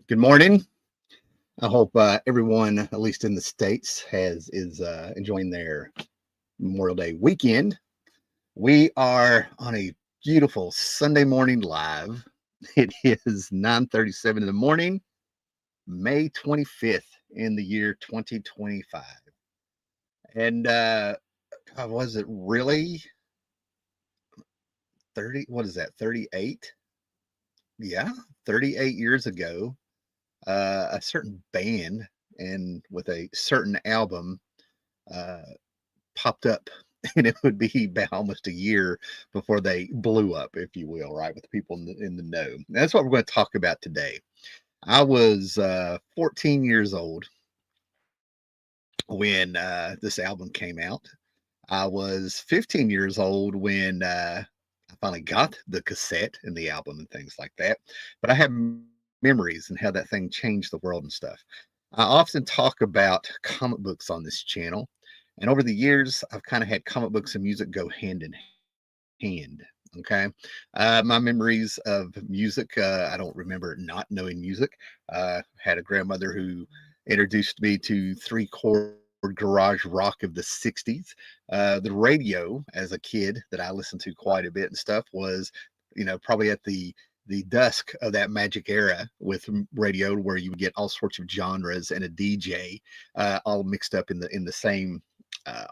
Good morning. I hope everyone, at least in the states, has is enjoying their Memorial Day weekend. We are on a beautiful Sunday morning live. It is 9:37 in the morning, May 25th in the year 2025. And God, was it really 30? What is that? 38? Yeah, 38 years ago, a certain band and with a certain album uh, popped up, and it would be about almost a year before they blew up, if you will, right, with people in the know. And that's what we're going to talk about today. I was 14 years old when this album came out. I was 15 years old when I finally got the cassette and the album and things like that. But I have memories and how that thing changed the world and stuff. I often talk about comic books on this channel. And over the years, I've kind of had comic books and music go hand in hand. Okay. My memories of music, I don't remember not knowing music. Had a grandmother who introduced me to three-chord garage rock of the 60s. The radio as a kid that I listened to quite a bit and stuff was, probably at the dusk of that magic era with radio where you would get all sorts of genres and a DJ all mixed up in the same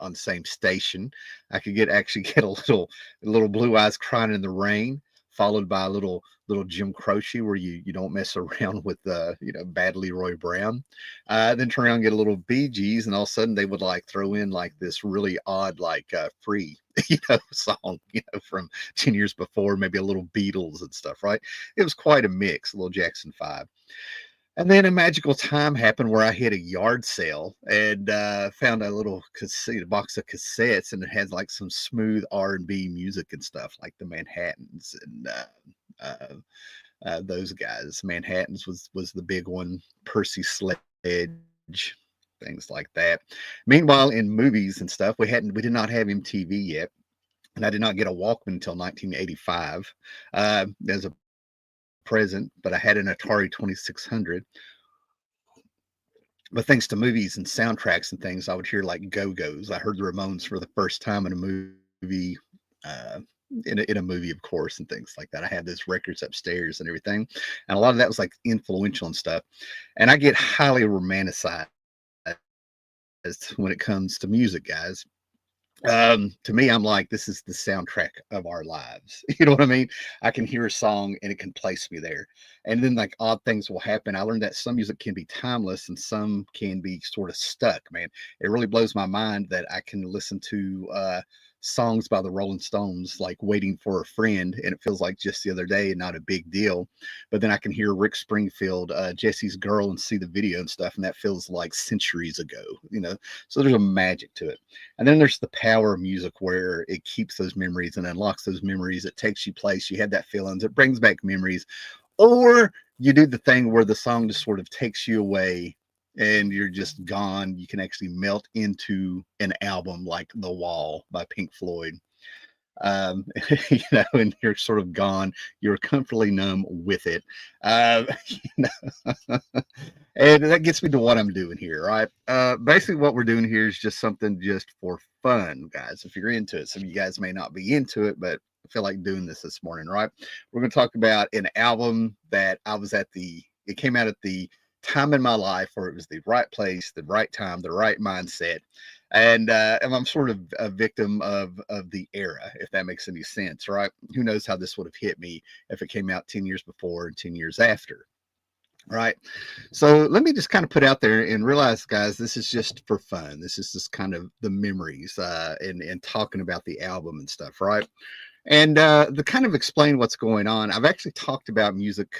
on the same station. I could get a little Blue Eyes Crying in the Rain, followed by a little Jim Croce where you don't mess around with bad Leroy Brown. Then turn around and get a little Bee Gees, and all of a sudden they would like throw in like this really odd like free song from 10 years before, maybe a little Beatles and stuff, right? It was quite a mix, a little Jackson 5. And then a magical time happened where I hit a yard sale and found a little cassette, a box of cassettes, and it had like some smooth R&B music and stuff, like the Manhattans and those guys. Manhattans was the big one. Percy Sledge, things like that. Meanwhile, in movies and stuff, we did not have MTV yet, and I did not get a Walkman until 1985 as a present, but I had an Atari 2600. But thanks to movies and soundtracks and things, I would hear like Go-Go's. I heard the Ramones for the first time in a movie, uh, in a movie, of course, and things like that. I had those records upstairs and everything, and a lot of that was like influential and stuff. And I get highly romanticized when it comes to music, guys. To me, I'm like, this is the soundtrack of our lives. You know what I mean? I can hear a song and it can place me there. And then like odd things will happen. I learned that some music can be timeless and some can be sort of stuck, man. It really blows my mind that I can listen to songs by the Rolling Stones, like Waiting for a Friend, and it feels like just the other day and not a big deal. But then I can hear Rick Springfield, Jesse's Girl, and see the video and stuff, and that feels like centuries ago. So there's a magic to it. And then there's the power of music where it keeps those memories and unlocks those memories. It takes you place. You have that feelings. It brings back memories. Or you do the thing where the song just sort of takes you away and you're just gone. You can actually melt into an album like The Wall by Pink Floyd. Um, and you're sort of gone. You're comfortably numb with it. Uh, and that gets me to what I'm doing here, right? Basically, what we're doing here is just something just for fun, guys. If you're into it, some of you guys may not be into it, but I feel like doing this morning, right? We're going to talk about an album that it came out at the time in my life where it was the right place, the right time, the right mindset. And I'm sort of a victim of the era, if that makes any sense, right? Who knows how this would have hit me if it came out 10 years before and 10 years after. Right. So let me just kind of put out there and realize, guys, this is just for fun. This is just kind of the memories and talking about the album and stuff. Right. And to kind of explain what's going on, I've actually talked about music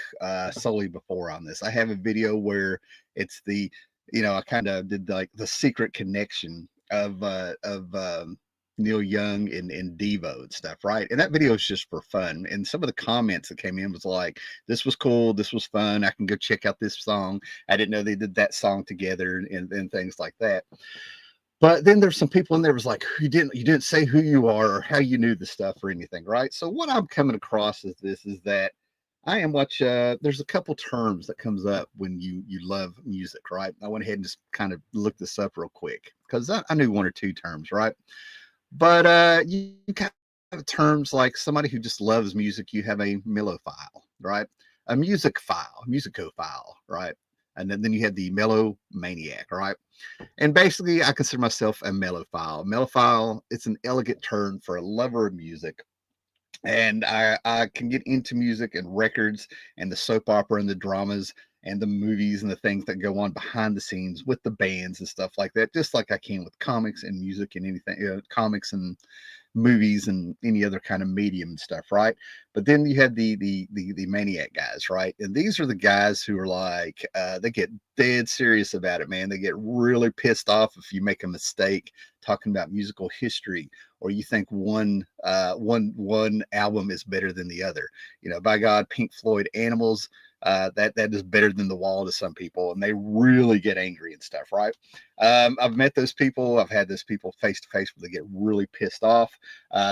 solely before on this. I have a video where it's I kind of did like the secret connection of Neil Young and Devo and stuff, right? And that video is just for fun. And some of the comments that came in was like, "This was cool. This was fun. I can go check out this song. I didn't know they did that song together," and things like that. But then there's some people in there was like, you didn't say who you are or how you knew the stuff or anything, right? So what I'm coming across is that I am watch. There's a couple terms that comes up when you love music, right? I went ahead and just kind of looked this up real quick because I knew one or two terms, right? But you kind of terms like somebody who just loves music. You have a melophile, right? A music file, musicophile, right? And then you have the melomaniac, right? And basically, I consider myself a melophile. Melophile, it's an elegant term for a lover of music, and I can get into music and records and the soap opera and the dramas and the movies and the things that go on behind the scenes with the bands and stuff like that, just like I can with comics and music and anything, comics and movies and any other kind of medium and stuff, right? But then you have the maniac guys, right? And these are the guys who are like they get dead serious about it, man. They get really pissed off if you make a mistake talking about musical history, or you think one album is better than the other. You know, by God, Pink Floyd Animals, that is better than The Wall to some people, and they really get angry and stuff, right? I've met those people. I've had those people face to face where they get really pissed off.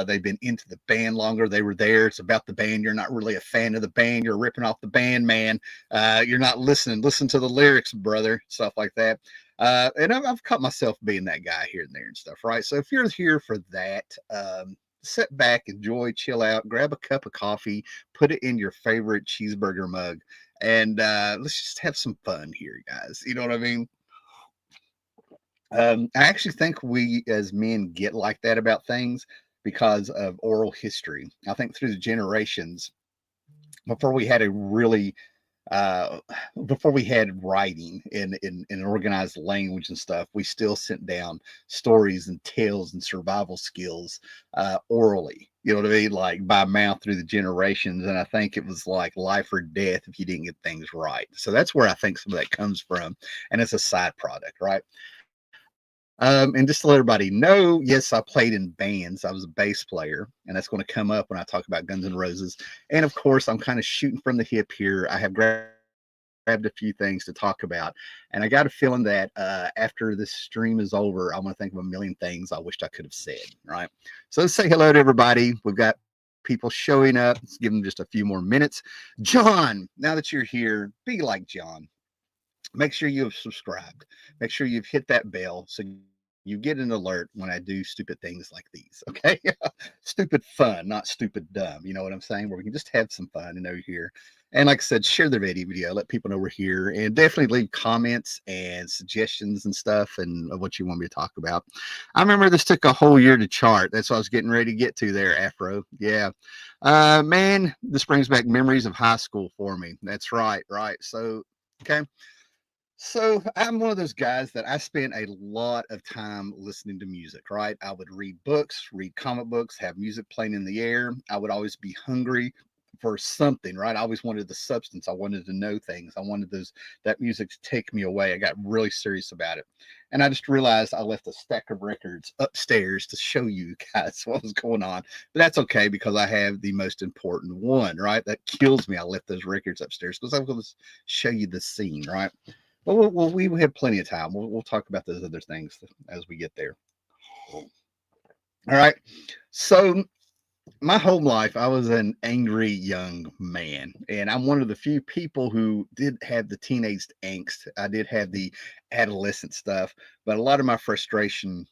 They've been into the band longer. They were there. It's about the band. You're not really a fan of the band. You're ripping off the band, man. You're not listening. Listen to the lyrics, brother. Stuff like that. And I've caught myself being that guy here and there and stuff, right? So if you're here for that, sit back, enjoy, chill out, grab a cup of coffee, put it in your favorite cheeseburger mug, and let's just have some fun here, guys. You know what I mean? I actually think we as men get like that about things because of oral history. I think through the generations, before we had a really uh, before we had writing in organized language and stuff, we still sent down stories and tales and survival skills orally. You know what I mean? Like by mouth through the generations. And I think it was like life or death if you didn't get things right. So that's where I think some of that comes from. And it's a side product, right? And just to let everybody know, yes, I played in bands. I was a bass player, and that's going to come up when I talk about Guns N' Roses. And of course, I'm kind of shooting from the hip here. I have grabbed a few things to talk about, and I got a feeling that after this stream is over, I'm going to think of a million things I wished I could have said. Right. So let's say hello to everybody. We've got people showing up. Let's give them just a few more minutes. John, now that you're here, be like John. Make sure you have subscribed. Make sure you've hit that bell so you get an alert when I do stupid things like these. Okay. Stupid fun, not stupid dumb. You know what I'm saying? Where we can just have some fun and know you're here. And like I said, share the video, let people know we're here, and definitely leave comments and suggestions and stuff and of what you want me to talk about. I remember this took a whole year to chart. That's what I was getting ready to get to there, Afro. Yeah. Man, this brings back memories of high school for me. That's right. Right. So, okay. So I'm one of those guys that I spent a lot of time listening to music, right? I would read books, read comic books, have music playing in the air. I would always be hungry for something, right? I always wanted the substance. I wanted to know things. I wanted that music to take me away. I got really serious about it. And I just realized I left a stack of records upstairs to show you guys what was going on. But that's okay because I have the most important one, right? That kills me. I left those records upstairs because I'm going to show you the scene, right? Well, we have plenty of time. We'll talk about those other things as we get there. All right. So my home life, I was an angry young man, and I'm one of the few people who did have the teenage angst. I did have the adolescent stuff, but a lot of my frustration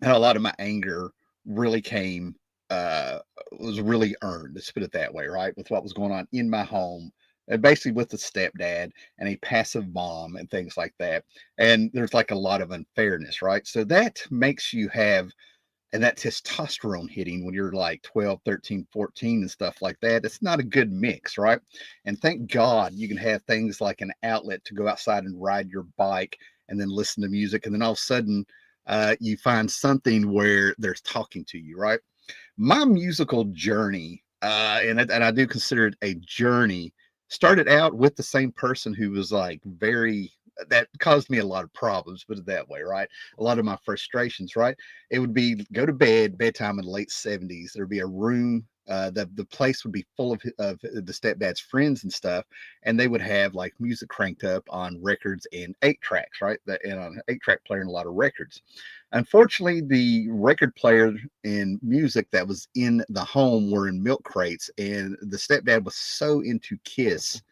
and a lot of my anger really came uh was really earned, let's put it that way, right, with what was going on in my home, and basically with the stepdad and a passive mom and things like that. And there's like a lot of unfairness, right? So that makes you have, and that testosterone hitting when you're like 12, 13, 14, and stuff like that, it's not a good mix, right? And thank God you can have things like an outlet to go outside and ride your bike and then listen to music. And then all of a sudden, you find something where there's talking to you, right? My musical journey, and I do consider it a journey, started out with the same person who was like very, that caused me a lot of problems, put it that way, right? A lot of my frustrations, right? It would be go to bed, bedtime in the late 70s. There'd be a room the place would be full of the stepdad's friends and stuff, and they would have like music cranked up on records and 8 tracks, right? And on an 8 track player and a lot of records. Unfortunately, the record player and music that was in the home were in milk crates, and the stepdad was so into Kiss,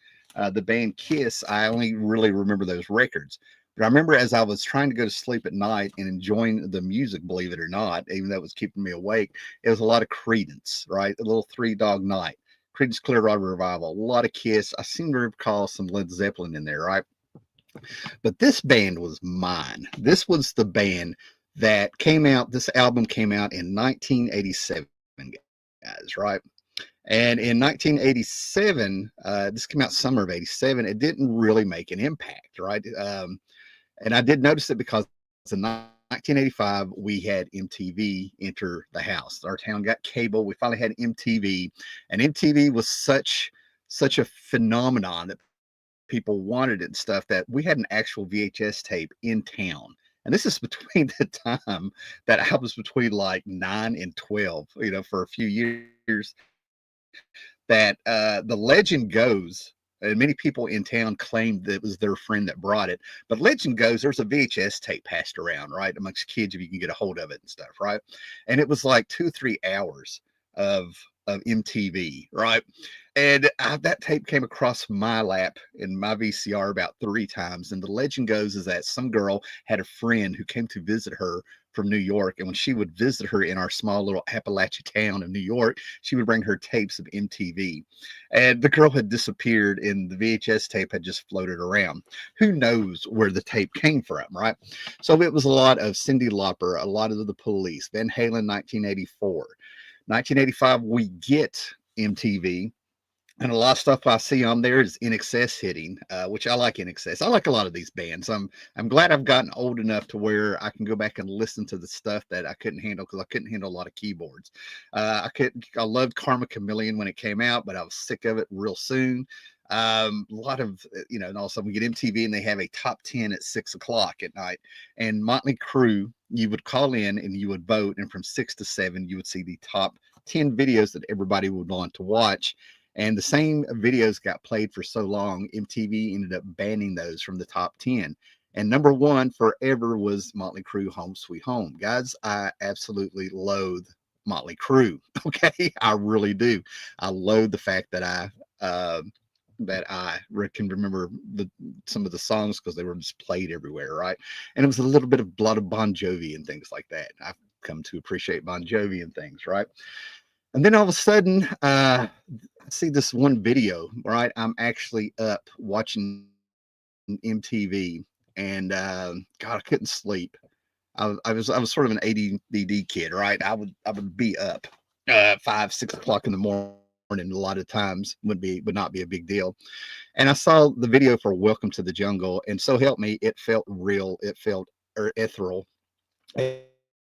the band Kiss. I only really remember those records. But I remember as I was trying to go to sleep at night and enjoying the music, believe it or not, even though it was keeping me awake, it was a lot of Credence, right? A little Three Dog Night, Credence Clearwater Revival, a lot of Kiss. I seem to recall some Led Zeppelin in there, right? But this band was mine. This was the band that came out. This album came out in 1987, guys, right? And in 1987, this came out summer of '87. It didn't really make an impact, right? And I did notice it because in 1985 we had MTV enter the house. Our town got cable. We finally had MTV, and MTV was such a phenomenon that people wanted it and stuff that we had an actual VHS tape in town. And this is between the time that I was between like 9 and 12, for a few years. That the legend goes, and many people in town claimed that it was their friend that brought it. But legend goes, there's a VHS tape passed around, right, amongst kids if you can get a hold of it and stuff, right? And it was like 2 or 3 hours of MTV, right? And that tape came across my lap in my VCR about 3 times. And the legend goes is that some girl had a friend who came to visit her from New York. And when she would visit her in our small little Appalachia town of New York, she would bring her tapes of MTV. And the girl had disappeared and the VHS tape had just floated around. Who knows where the tape came from, right? So it was a lot of Cyndi Lauper, a lot of the Police, Van Halen 1984. 1985, we get MTV. And a lot of stuff I see on there is In Excess hitting, which I like In Excess. I like a lot of these bands. I'm glad I've gotten old enough to where I can go back and listen to the stuff that I couldn't handle because I couldn't handle a lot of keyboards. I loved Karma Chameleon when it came out, but I was sick of it real soon. A lot of and all of a sudden we get MTV and they have a top 10 at 6 o'clock at night. And Motley Crue, you would call in and you would vote, and from 6 to 7 you would see the top 10 videos that everybody would want to watch. And the same videos got played for so long, MTV ended up banning those from the top 10. And number one forever was Motley Crue, Home Sweet Home. Guys, I absolutely loathe Motley Crue. Okay, I really do. I loathe the fact that I can remember some of the songs because they were just played everywhere, right? And it was a little bit of blood of Bon Jovi and things like that. I've come to appreciate Bon Jovi and things, right? And then all of a sudden, I see this one video, right? I'm actually up watching MTV, and God, I couldn't sleep. I was sort of an ADD kid, right? I would be up 5, 6 o'clock in the morning. A lot of times would not be a big deal. And I saw the video for Welcome to the Jungle, and so help me, it felt real. It felt ethereal.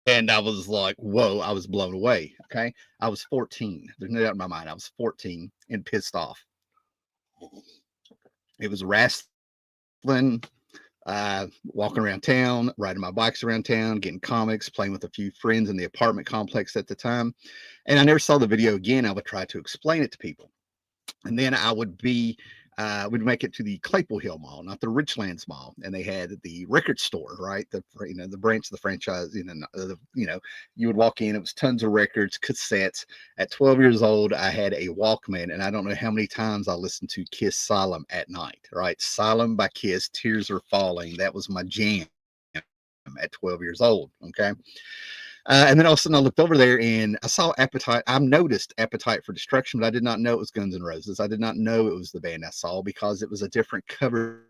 And I was like, whoa, I was blown away. Okay. I was 14. There's no doubt in my mind. I was 14 and pissed off. It was wrestling, walking around town, riding my bikes around town, getting comics, playing with a few friends in the apartment complex at the time. And I never saw the video again. I would try to explain it to people. And then I would we'd make it to the Claypool Hill Mall, not the Richlands Mall, and they had the record store, right? The branch of the franchise. You would walk in, it was tons of records, cassettes. At 12 years old, I had a Walkman, and I don't know how many times I listened to Kiss Solemn at night, right? Solemn by Kiss, Tears Are Falling. That was my jam at 12 years old. Okay. And then all of a sudden I looked over there and I saw Appetite. I noticed Appetite for Destruction, but I did not know it was Guns N' Roses. I did not know it was the band I saw because it was a different cover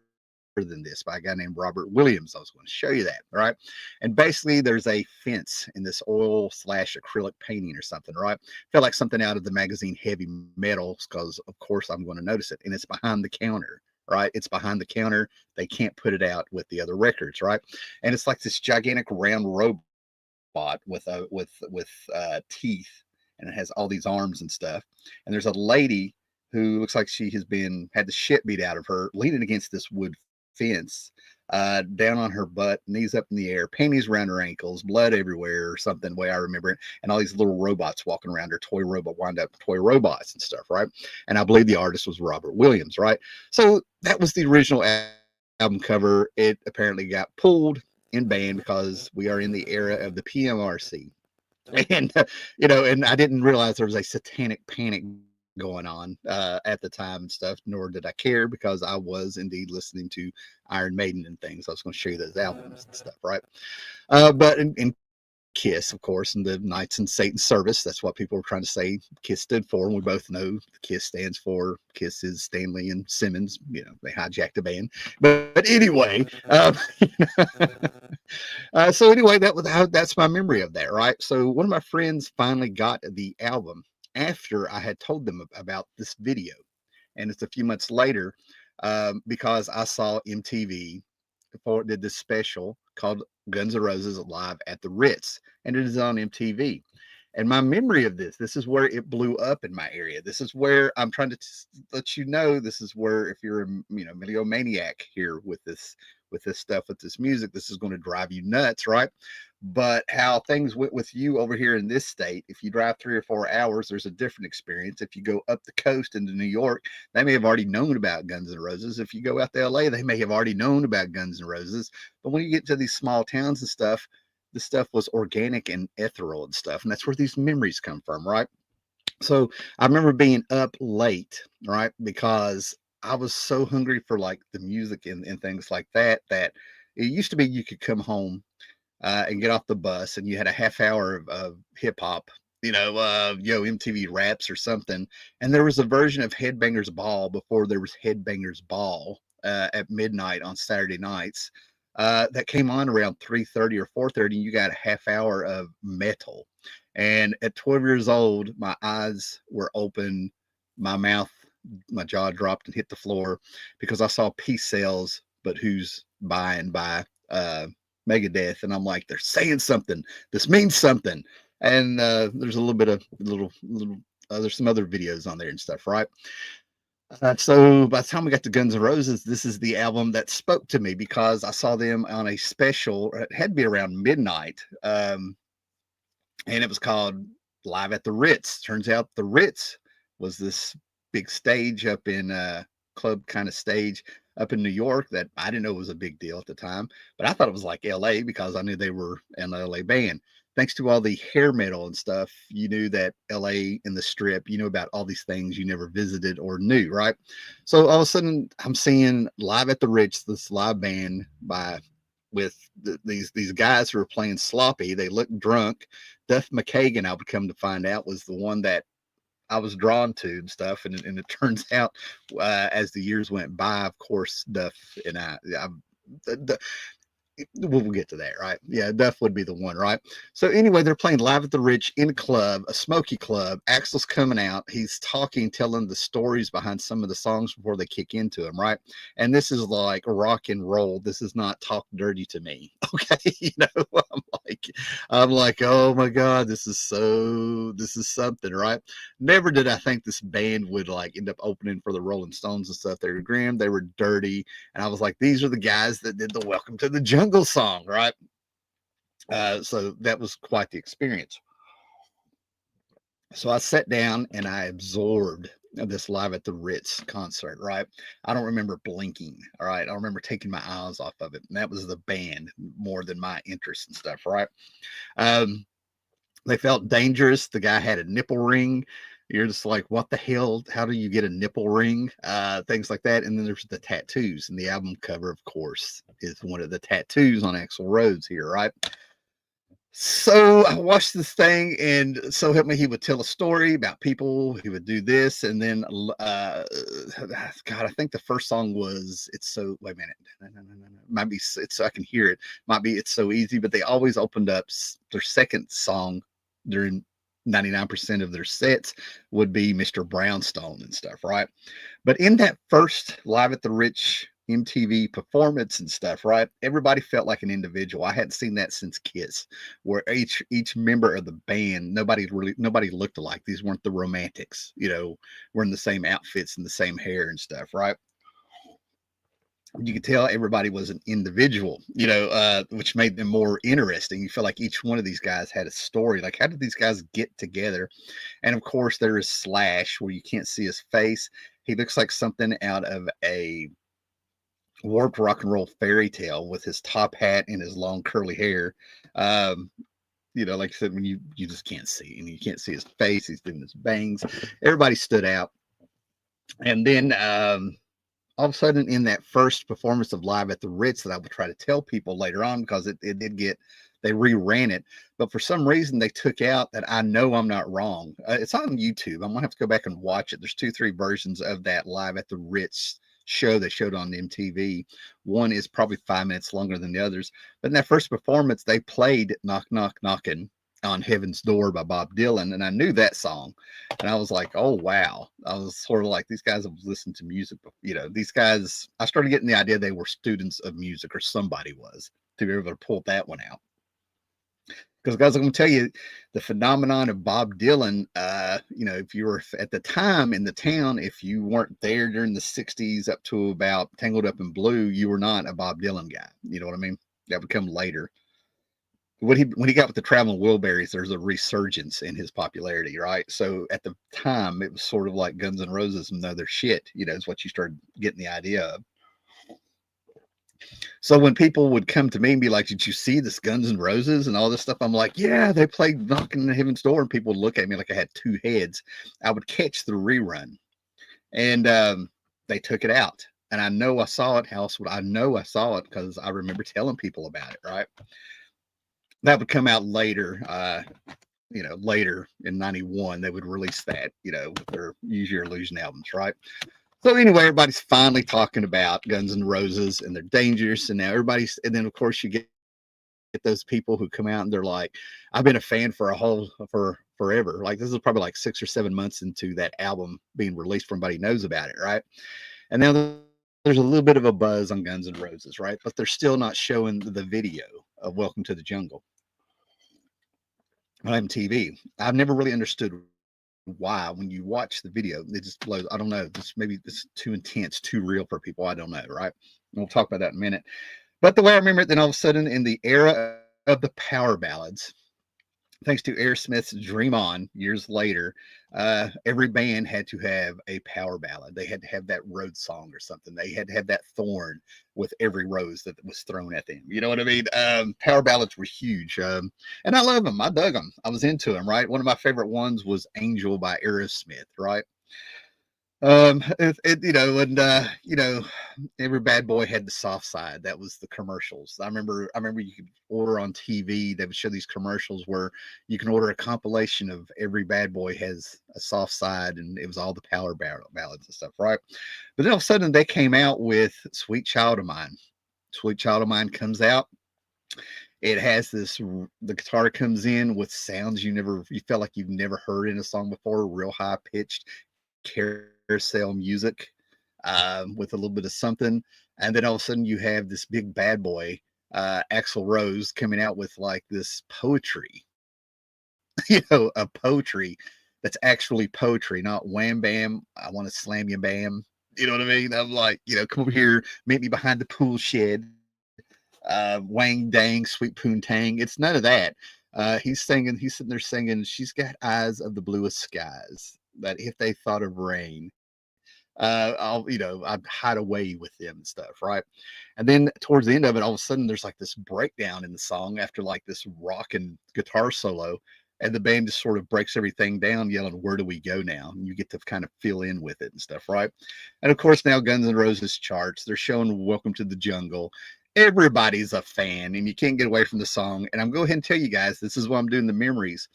than this by a guy named Robert Williams. I was going to show you that, right? And basically there's a fence in this oil / acrylic painting or something, right? Felt like something out of the magazine Heavy Metals because of course I'm going to notice it. And it's behind the counter. Right, it's behind the counter. They can't put it out with the other records, right? And it's like this gigantic round robot with teeth, and it has all these arms and stuff. And there's a lady who looks like she had the shit beat out of her, leaning against this wood fence. down on her butt, knees up in the air, panties around her ankles, blood everywhere, or something, the way I remember it, and all these little robots walking around her, toy robot, wind up toy robots and stuff, right? And I believe the artist was Robert Williams, right? So that was the original album cover. It apparently got pulled in band because we are in the era of the PMRC. And and I didn't realize there was a satanic panic going on at the time and stuff, nor did I care because I was indeed listening to Iron Maiden and things. I was going to show you those albums and stuff, right? But in Kiss, of course, and the Knights in Satan's Service, that's what people were trying to say Kiss stood for. And we both know Kiss stands for Kiss is Stanley and Simmons. They hijacked the band. But anyway, so anyway, that's my memory of that, right? So one of my friends finally got the album after I had told them about this video, and it's a few months later because I saw MTV before it did this special called Guns N' Roses Live at the Ritz, and it is on MTV. And my memory of this is where it blew up in my area. This is where I'm trying to let you know. This is where, if you're a Miliomaniac here with this stuff, with this music, this is going to drive you nuts, right? But how things went with you over here in this state, if you drive 3 or 4 hours, there's a different experience. If you go up the coast into New York, they may have already known about Guns N' Roses. If you go out to LA, they may have already known about Guns N' Roses. But when you get to these small towns and stuff, this stuff was organic and ethereal and stuff. And that's where these memories come from, right? So I remember being up late, right? Because I was so hungry for like the music and things like that, that it used to be you could come home and get off the bus, and you had a half hour of hip hop, MTV Raps or something. And there was a version of Headbangers Ball before there was Headbangers Ball at midnight on Saturday nights. That came on around 3:30 or 4:30. You got a half hour of metal, and at 12 years old, my eyes were open, my mouth, my jaw dropped and hit the floor because I saw Peace Sells, but who's buying by Megadeth, and I'm like, they're saying something. This means something. And there's a little bit of little. There's some other videos on there and stuff, right? So by the time we got to Guns N' Roses, this is the album that spoke to me because I saw them on a special. It had to be around midnight, and it was called Live at the Ritz. Turns out the Ritz was this big stage up in club kind of stage up in New York that I didn't know was a big deal at the time, but I thought it was like LA because I knew they were an LA band. Thanks to all the hair metal and stuff, you knew that LA in the strip, you know about all these things you never visited or knew, right? So all of a sudden I'm seeing Live at the Ritz, this live band with these guys who are playing sloppy. They look drunk. Duff McKagan, I would come to find out, was the one that I was drawn to and stuff. And it turns out, as the years went by, of course, Duff and we'll get to that, right? Yeah, Duff would be the one, right? So anyway, they're playing Live at the Rich in a club, a smoky club. Axel's coming out. He's talking, telling the stories behind some of the songs before they kick into them, right? And this is like rock and roll. This is not talk dirty to me. Okay. I'm like, oh my God, this is something, right? Never did I think this band would like end up opening for the Rolling Stones and stuff. They were grim, they were dirty. And I was like, these are the guys that did the Welcome to the Jungle song, right? So that was quite the experience. So I sat down and I absorbed this Live at the Ritz concert, right? I don't remember blinking, all right? I don't remember taking my eyes off of it. And that was the band more than my interest and stuff, right? They felt dangerous. The guy had a nipple ring. You're just like, what the hell? How do you get a nipple ring? Things like that. And then there's the tattoos. And the album cover, of course, is one of the tattoos on Axl Rhodes here, right? So I watched this thing, and so help me, he would tell a story about people. He would do this, and then, God, I think the first song was "It's So." Wait a minute, no. Might be it's so I can hear it. Might be "It's So Easy," but they always opened up their second song during 99% of their sets would be Mr. Brownstone and stuff, right? But in that first Live at the Rich MTV performance and stuff, right? Everybody felt like an individual. I hadn't seen that since Kiss, where each member of the band, nobody looked alike. These weren't the Romantics, we're in the same outfits and the same hair and stuff, right? you could tell everybody was an individual, which made them more interesting. You feel like each one of these guys had a story. Like, how did these guys get together? And of course, there is Slash, where you can't see his face. He looks like something out of a warped rock and roll fairy tale with his top hat and his long curly hair. Um, like I said, when you just can't see, and you can't see his face, he's doing his bangs. Everybody stood out. And then all of a sudden, in that first performance of Live at the Ritz, that I would try to tell people later on, because it did get, they reran it, but for some reason they took out that "I Know I'm Not Wrong." It's on YouTube. I'm gonna have to go back and watch it. There's 2, 3 versions of that Live at the Ritz show they showed on MTV. One is probably 5 minutes longer than the others. But in that first performance, they played "Knock Knock Knockin' on Heaven's Door" by Bob Dylan, and I knew that song, and I was like, "Oh wow!" I was sort of like, these guys have listened to music. These guys. I started getting the idea they were students of music, or somebody was, to be able to pull that one out. Because, guys, I'm going to tell you, the phenomenon of Bob Dylan, if you were at the time in the town, if you weren't there during the 60s up to about Tangled Up in Blue, you were not a Bob Dylan guy. You know what I mean? That would come later. When he got with the Traveling Wilburys, there's a resurgence in his popularity, right? So at the time, it was sort of like Guns N' Roses and other shit, is what you started getting the idea of. So when people would come to me and be like, "Did you see this Guns N' Roses and all this stuff?" I'm like, "Yeah, they played Knocking on Heaven's Door," and people would look at me like I had two heads. I would catch the rerun, and they took it out. And I know I saw it. How else would I know I saw it? Because I remember telling people about it, right? That would come out later. Later in '91, they would release that, with their Use Your Illusion albums, right? So anyway, everybody's finally talking about Guns N' Roses, and they're dangerous, and now and then of course you get those people who come out and they're like, "I've been a fan for forever." Like, this is probably like 6 or 7 months into that album being released, for everybody knows about it, right? And now there's a little bit of a buzz on Guns N' Roses, right? But they're still not showing the video of Welcome to the Jungle on MTV. I've never really understood why. When you watch the video, it just blows. I don't know. Maybe it's too intense, too real for people. I don't know, right? And we'll talk about that in a minute. But the way I remember it, then all of a sudden, in the era of the power ballads, thanks to Aerosmith's Dream On years later, every band had to have a power ballad. They had to have that road song or something. They had to have that thorn with every rose that was thrown at them. You know what I mean? Power ballads were huge. And I love them. I dug them. I was into them, right? One of my favorite ones was Angel by Aerosmith, right? Every bad boy had the soft side. That was the commercials. I remember you could order on TV. They would show these commercials where you can order a compilation of every bad boy has a soft side, and it was all the power ballads and stuff, right? But then all of a sudden they came out with Sweet Child of Mine. Sweet Child of Mine comes out. It has the guitar comes in with sounds you felt like you've never heard in a song before, real high pitched carousel music, with a little bit of something. And then all of a sudden you have this big bad boy, Axl Rose, coming out with like this poetry, a poetry that's actually poetry, not wham bam, I want to slam you bam. You know what I mean? I'm like, come over here, meet me behind the pool shed, wang dang, sweet poontang. It's none of that. He's sitting there singing, "She's got eyes of the bluest skies, that if they thought of rain, I'd hide away with them and stuff," right? And then towards the end of it, all of a sudden, there's like this breakdown in the song after like this rocking guitar solo, and the band just sort of breaks everything down, yelling, "Where do we go now?" And you get to kind of fill in with it and stuff, right? And of course, now Guns N' Roses charts. They're showing "Welcome to the Jungle." Everybody's a fan, and you can't get away from the song. And I'm going to go ahead and tell you guys, this is why I'm doing the memories.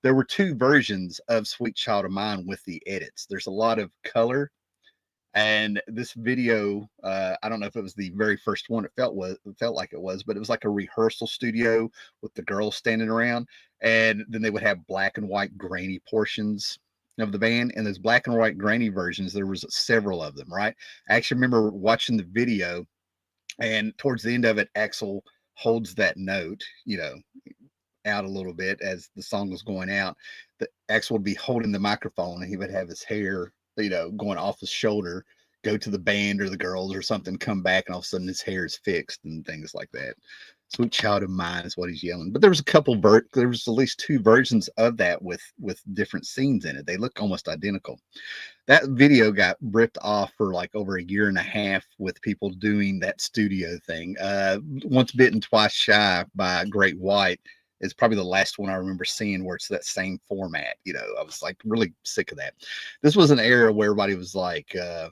There were two versions of Sweet Child of Mine with the edits. There's a lot of color, and this video, I don't know if it was the very first one. It felt like it was, but it was like a rehearsal studio with the girls standing around, and then they would have black and white grainy portions of the band. And those black and white grainy versions, there was several of them, right? I actually remember watching the video, and towards the end of it, Axl holds that note, out a little bit as the song was going out. The Axl would be holding the microphone, and he would have his hair, going off his shoulder, go to the band or the girls or something, come back, and all of a sudden his hair is fixed and things like that. Sweet child of mine is what he's yelling. But there was a there was at least two versions of that with different scenes in it. They look almost identical. That video got ripped off for like over a year and a half with people doing that studio thing. Once Bitten, Twice Shy by Great White is probably the last one I remember seeing where it's that same format. You know, I was like really sick of that. This was an era where everybody was like, well,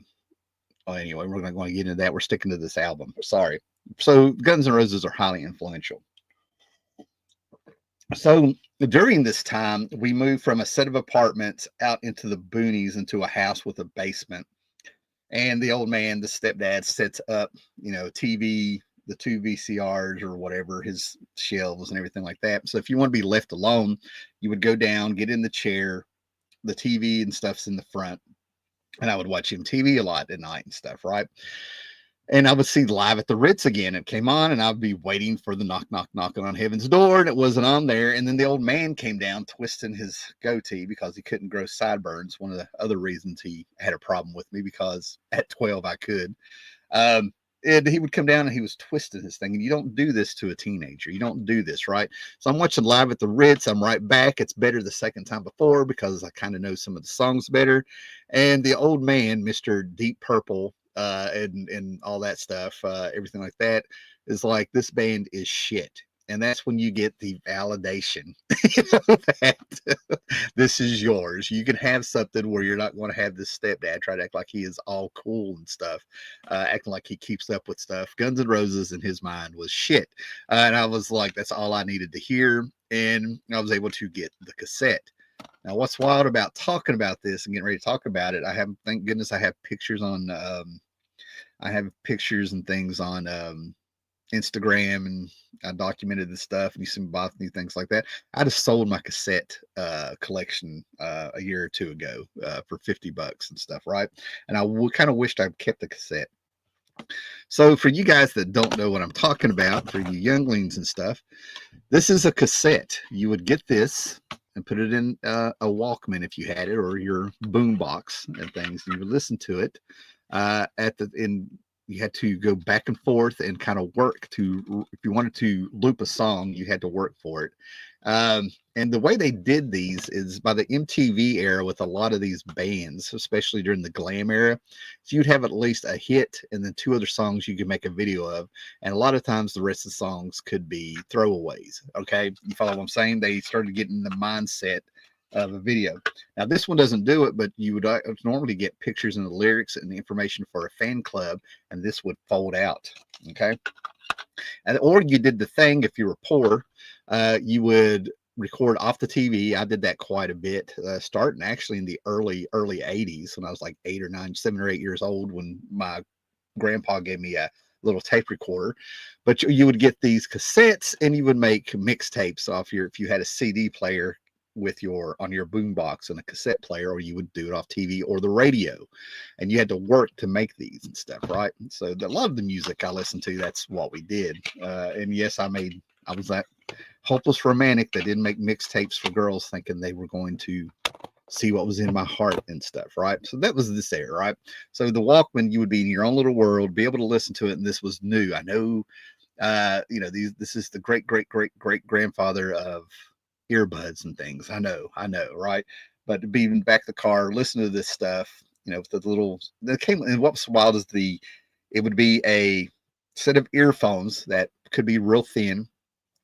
anyway, we're not going to get into that. We're sticking to this album. Sorry. So Guns N' Roses are highly influential. So during this time, we moved from a set of apartments out into the boonies into a house with a basement. And the old man, the stepdad, sets up, you know, TV, the two VCRs or whatever, his shelves and everything like that. So if you want to be left alone, you would go down, get in the chair, the TV and stuff's in the front. And I would watch MTV a lot at night and stuff, right? And I would see Live at the Ritz again. It came on, and I'd be waiting for the knock, knock, knocking on heaven's door, and it wasn't on there. And then the old man came down, twisting his goatee because he couldn't grow sideburns. One of the other reasons he had a problem with me, because at 12 I could. Um, and he would come down and he was twisting his thing. And you don't do this to a teenager. You don't do this, right? So I'm watching Live at the Ritz. I'm right back. It's better the second time before because I kind of know some of the songs better. And the old man, Mr. Deep Purple, and all that stuff, everything like that, is like, this band is shit. And that's when you get the validation that this is yours. You can have something where you're not going to have this stepdad try to act like he is all cool and stuff, acting like he keeps up with stuff. Guns N' Roses in his mind was shit. And I was like, that's all I needed to hear. And I was able to get the cassette. Now, what's wild about talking about this and getting ready to talk about it, thank goodness I have pictures on, I have pictures and things on Instagram, and I documented the stuff, and you see me bought new things like that. I just sold my cassette collection a year or two ago for $50 and stuff, right? And I kind of wished I'd kept the cassette. So for you guys that don't know what I'm talking about, for you younglings and stuff, this is a cassette. You would get this and put it in a Walkman if you had it, or your boom box and things. You would listen to it you had to go back and forth and kind of work to, if you wanted to loop a song, you had to work for it. And the way they did these is by the MTV era with a lot of these bands, especially during the glam era. So you'd have at least a hit and then two other songs you could make a video of. And a lot of times the rest of the songs could be throwaways. Okay. You follow what I'm saying? They started getting the mindset of a video. Now, this one doesn't do it, but you would normally get pictures and the lyrics and the information for a fan club, and this would fold out. Okay. Or you did the thing, if you were poor, you would record off the TV. I did that quite a bit, starting actually in the early 80s when I was like 7 or 8 years old, when my grandpa gave me a little tape recorder. But you would get these cassettes and you would make mixtapes off if you had a CD player with on your boombox and a cassette player, or you would do it off TV or the radio, and you had to work to make these and stuff, right? So a lot of the music I listened to, that's what we did. And yes, I was that hopeless romantic that didn't make mixtapes for girls thinking they were going to see what was in my heart and stuff, right? So that was this era, right? So the Walkman, you would be in your own little world, be able to listen to it, and this was new. I know, this is the great grandfather of earbuds and things. I know, right? But to be in the back of the car, listen to this stuff, with the little that came. And what's wild is it would be a set of earphones that could be real thin,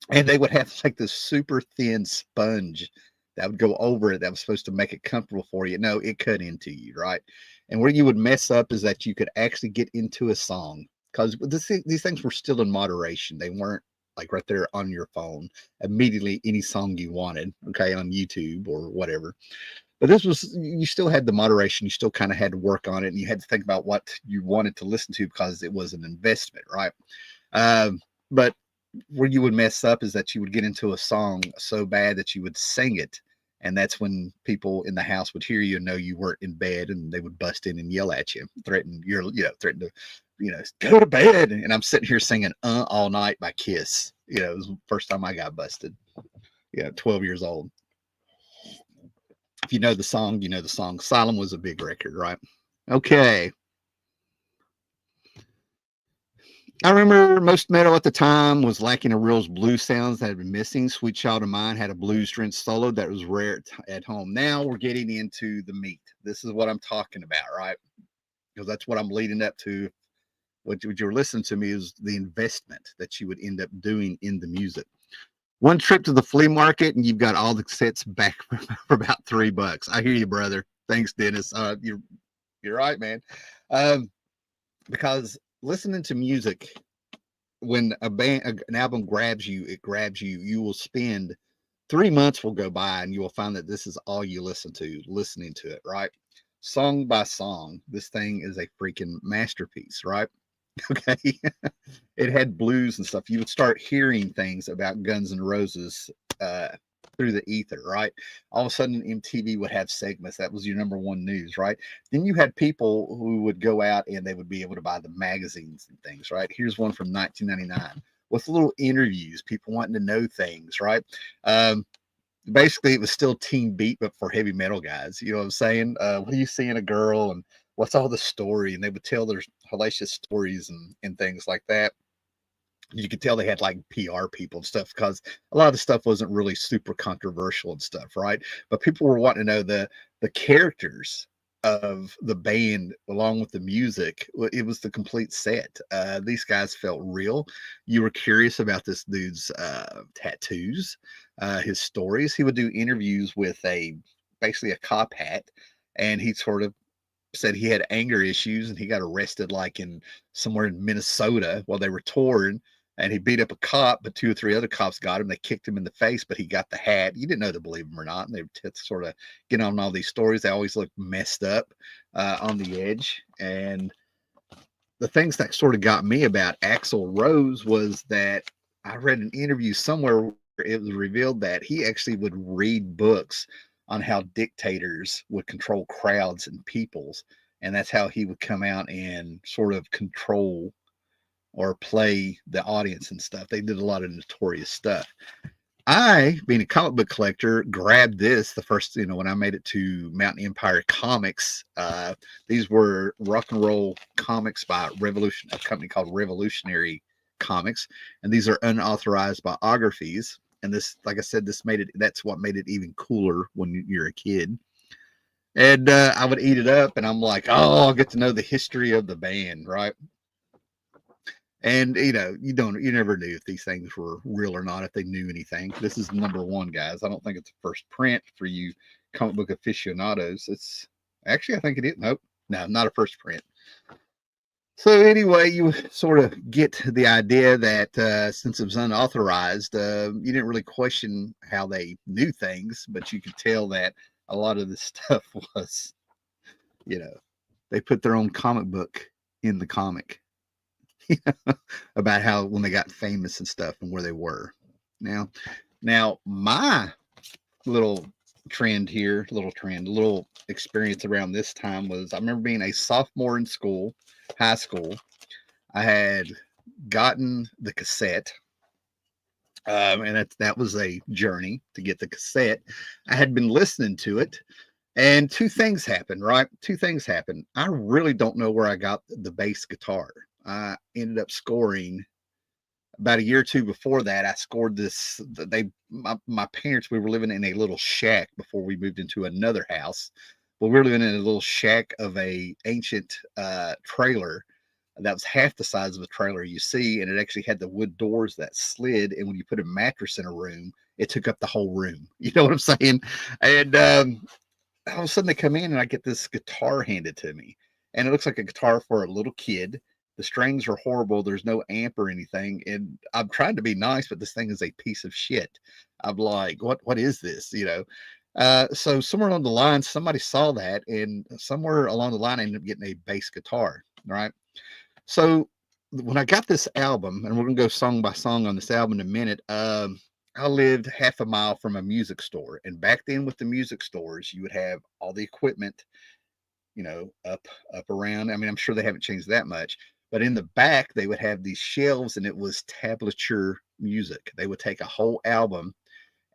and they would have like this super thin sponge that would go over it that was supposed to make it comfortable for you. No, it cut into you, right? And where you would mess up is that you could actually get into a song, because these things were still in moderation. They weren't like right there on your phone immediately any song you wanted, okay, on YouTube or whatever. But you still had the moderation. You still kind of had to work on it, and you had to think about what you wanted to listen to because it was an investment, right? But where you would mess up is that you would get into a song so bad that you would sing it, and that's when people in the house would hear you and know you weren't in bed, and they would bust in and yell at you, threaten to go to bed. And I'm sitting here singing All Night by Kiss. It was the first time I got busted. 12 years old. If you know the song, you know the song. Asylum was a big record, right? Okay. I remember most metal at the time was lacking a real blues sounds that had been missing. Sweet Child of Mine had a blues drenched solo that was rare at home. Now we're getting into the meat. This is what I'm talking about, right? Because that's what I'm leading up to. What you're listening to me is the investment that you would end up doing in the music. One trip to the flea market and you've got all the sets back for about $3. I hear you, brother. Thanks, Dennis. You're right, man. Um, because listening to music, when an album grabs you, it grabs you. You will spend 3 months will go by and you will find that this is all you listen to, listening to it, right? Song by song, this thing is a freaking masterpiece, right? Okay. It had blues and stuff. You would start hearing things about Guns N' Roses uh, through the ether, right? All of a sudden, MTV would have segments. That was your number one news, right? Then you had people who would go out and they would be able to buy the magazines and things, right? Here's one from 1999 with little interviews, people wanting to know things, right? Um, Basically, it was still Teen Beat, but for heavy metal guys. You know what I'm saying? What do you see in a girl, and what's all the story? And they would tell their hellacious stories and things like that. You could tell they had like PR people and stuff because a lot of the stuff wasn't really super controversial and stuff, right? But people were wanting to know the characters of the band along with the music. It was the complete set. These guys felt real. You were curious about this dude's tattoos, his stories. He would do interviews with a basically a cop hat, and he sort of said he had anger issues and he got arrested like in somewhere in Minnesota while they were touring, and he beat up a cop, but two or three other cops got him. They kicked him in the face, but he got the hat. You didn't know to believe him or not. And they would sort of get on all these stories. They always looked messed up on the edge. And the things that sort of got me about Axl Rose was that I read an interview somewhere where it was revealed that he actually would read books on how dictators would control crowds and peoples. And that's how he would come out and sort of control or play the audience and stuff. They did a lot of notorious stuff. I, being a comic book collector, grabbed this the first, when I made it to Mountain Empire Comics. These were rock and roll comics by a company called Revolutionary Comics, and these are unauthorized biographies. And this, like I said, that's what made it even cooler when you're a kid. And I would eat it up, and I'm like, oh, I'll get to know the history of the band, right? And you never knew if these things were real or not, if they knew anything. This is number one, guys. I don't think it's a first print for you comic book aficionados. It's actually, I think it is. Nope, no, not a first print. So anyway, you sort of get the idea that since it was unauthorized, you didn't really question how they knew things, but you could tell that a lot of this stuff was, you know, they put their own comic book in the comic. About how when they got famous and stuff and where they were. Now my little little experience around this time was I remember being a sophomore in high school. I had gotten the cassette. And that was a journey to get the cassette. I had been listening to it, and two things happened, right? Two things happened. I really don't know where I got the bass guitar. I ended up scoring about a year or two before that. I scored this. My parents, we were living in a little shack before we moved into another house. But we were living in a little shack of a ancient trailer that was half the size of a trailer you see, and it actually had the wood doors that slid. And when you put a mattress in a room, it took up the whole room. You know what I'm saying? And all of a sudden they come in and I get this guitar handed to me, and it looks like a guitar for a little kid. The strings are horrible. There's no amp or anything, and I'm trying to be nice, but this thing is a piece of shit. I'm like, what is this? So somewhere along the line, somebody saw that, and somewhere along the line, I ended up getting a bass guitar. Right. So when I got this album, and we're gonna go song by song on this album in a minute. I lived half a mile from a music store, and back then with the music stores, you would have all the equipment, up around. I mean, I'm sure they haven't changed that much, but in the back they would have these shelves, and it was tablature music. They would take a whole album,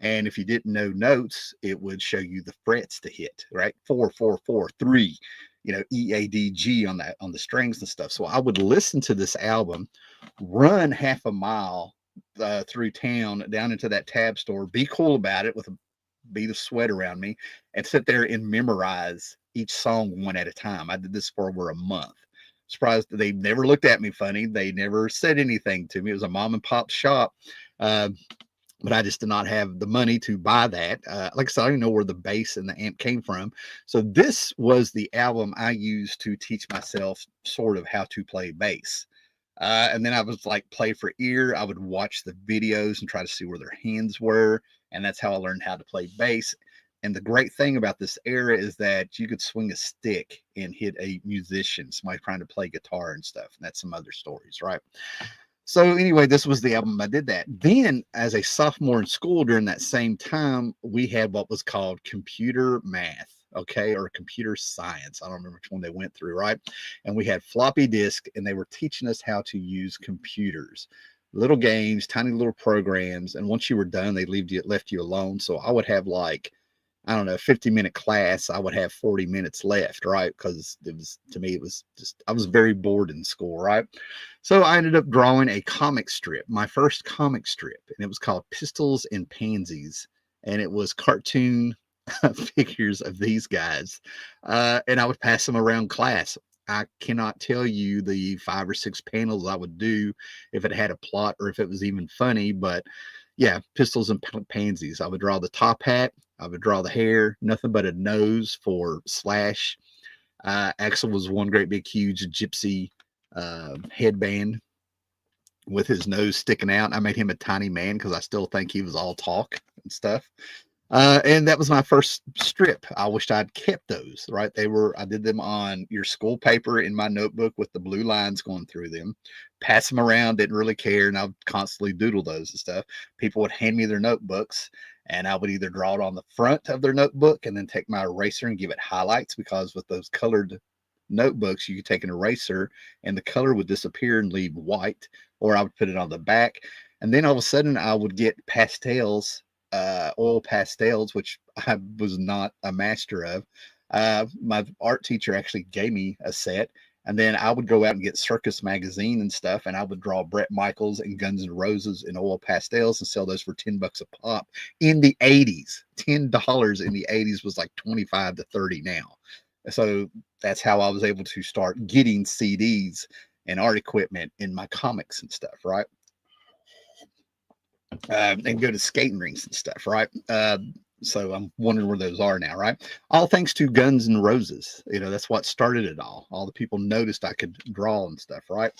and if you didn't know notes, it would show you the frets to hit, right? 4, 4, 4, 3. EADG on the strings and stuff. So I would listen to this album, run half a mile through town down into that tab store, be cool about it with a bead of sweat around me, and sit there and memorize each song one at a time. I did this for over a month. Surprised that they never looked at me funny. They never said anything to me. It was a mom and pop shop. Uh, but I just did not have the money to buy that. Like I said, I didn't know where the bass and the amp came from. So this was the album I used to teach myself sort of how to play bass. And then I was like, play for ear. I would watch the videos and try to see where their hands were. And that's how I learned how to play bass. And the great thing about this era is that you could swing a stick and hit a musician, somebody trying to play guitar and stuff. And that's some other stories, right? So anyway, this was the album I did that. Then as a sophomore in school during that same time, we had what was called computer math, okay, or computer science. I don't remember which one they went through, right? And we had floppy disk, and they were teaching us how to use computers, little games, tiny little programs. And once you were done, they left you alone. So I would have like, I don't know, 50-minute class, I would have 40 minutes left, right? Because it was, to me, it was just, I was very bored in school, right? So I ended up drawing a comic strip, my first comic strip, and it was called Pistols and Pansies. And it was cartoon figures of these guys. And I would pass them around class. I cannot tell you the 5 or 6 panels I would do if it had a plot or if it was even funny, but yeah, Pistols and Pansies. I would draw the top hat. I would draw the hair, nothing but a nose for Slash. Axel was one great big huge gypsy headband with his nose sticking out. I made him a tiny man because I still think he was all talk and stuff. And that was my first strip. I wished I'd kept those, right? I did them on your school paper in my notebook with the blue lines going through them, pass them around, didn't really care. And I would constantly doodle those and stuff. People would hand me their notebooks and I would either draw it on the front of their notebook and then take my eraser and give it highlights, because with those colored notebooks, you could take an eraser and the color would disappear and leave white, or I would put it on the back. And then all of a sudden I would get pastels, oil pastels, which I was not a master of. My art teacher actually gave me a set, and then I would go out and get Circus magazine and stuff, and I would draw Bret Michaels and Guns N' Roses in oil pastels and sell those for $10 a pop in the 80s. $10 in the 80s was like 25 to 30 now. So that's how I was able to start getting CDs and art equipment in my comics and stuff, right? And go to skating rinks and stuff, right? So I'm wondering where those are now, right? All thanks to Guns N' Roses. That's what started it all. All the people noticed I could draw and stuff, right?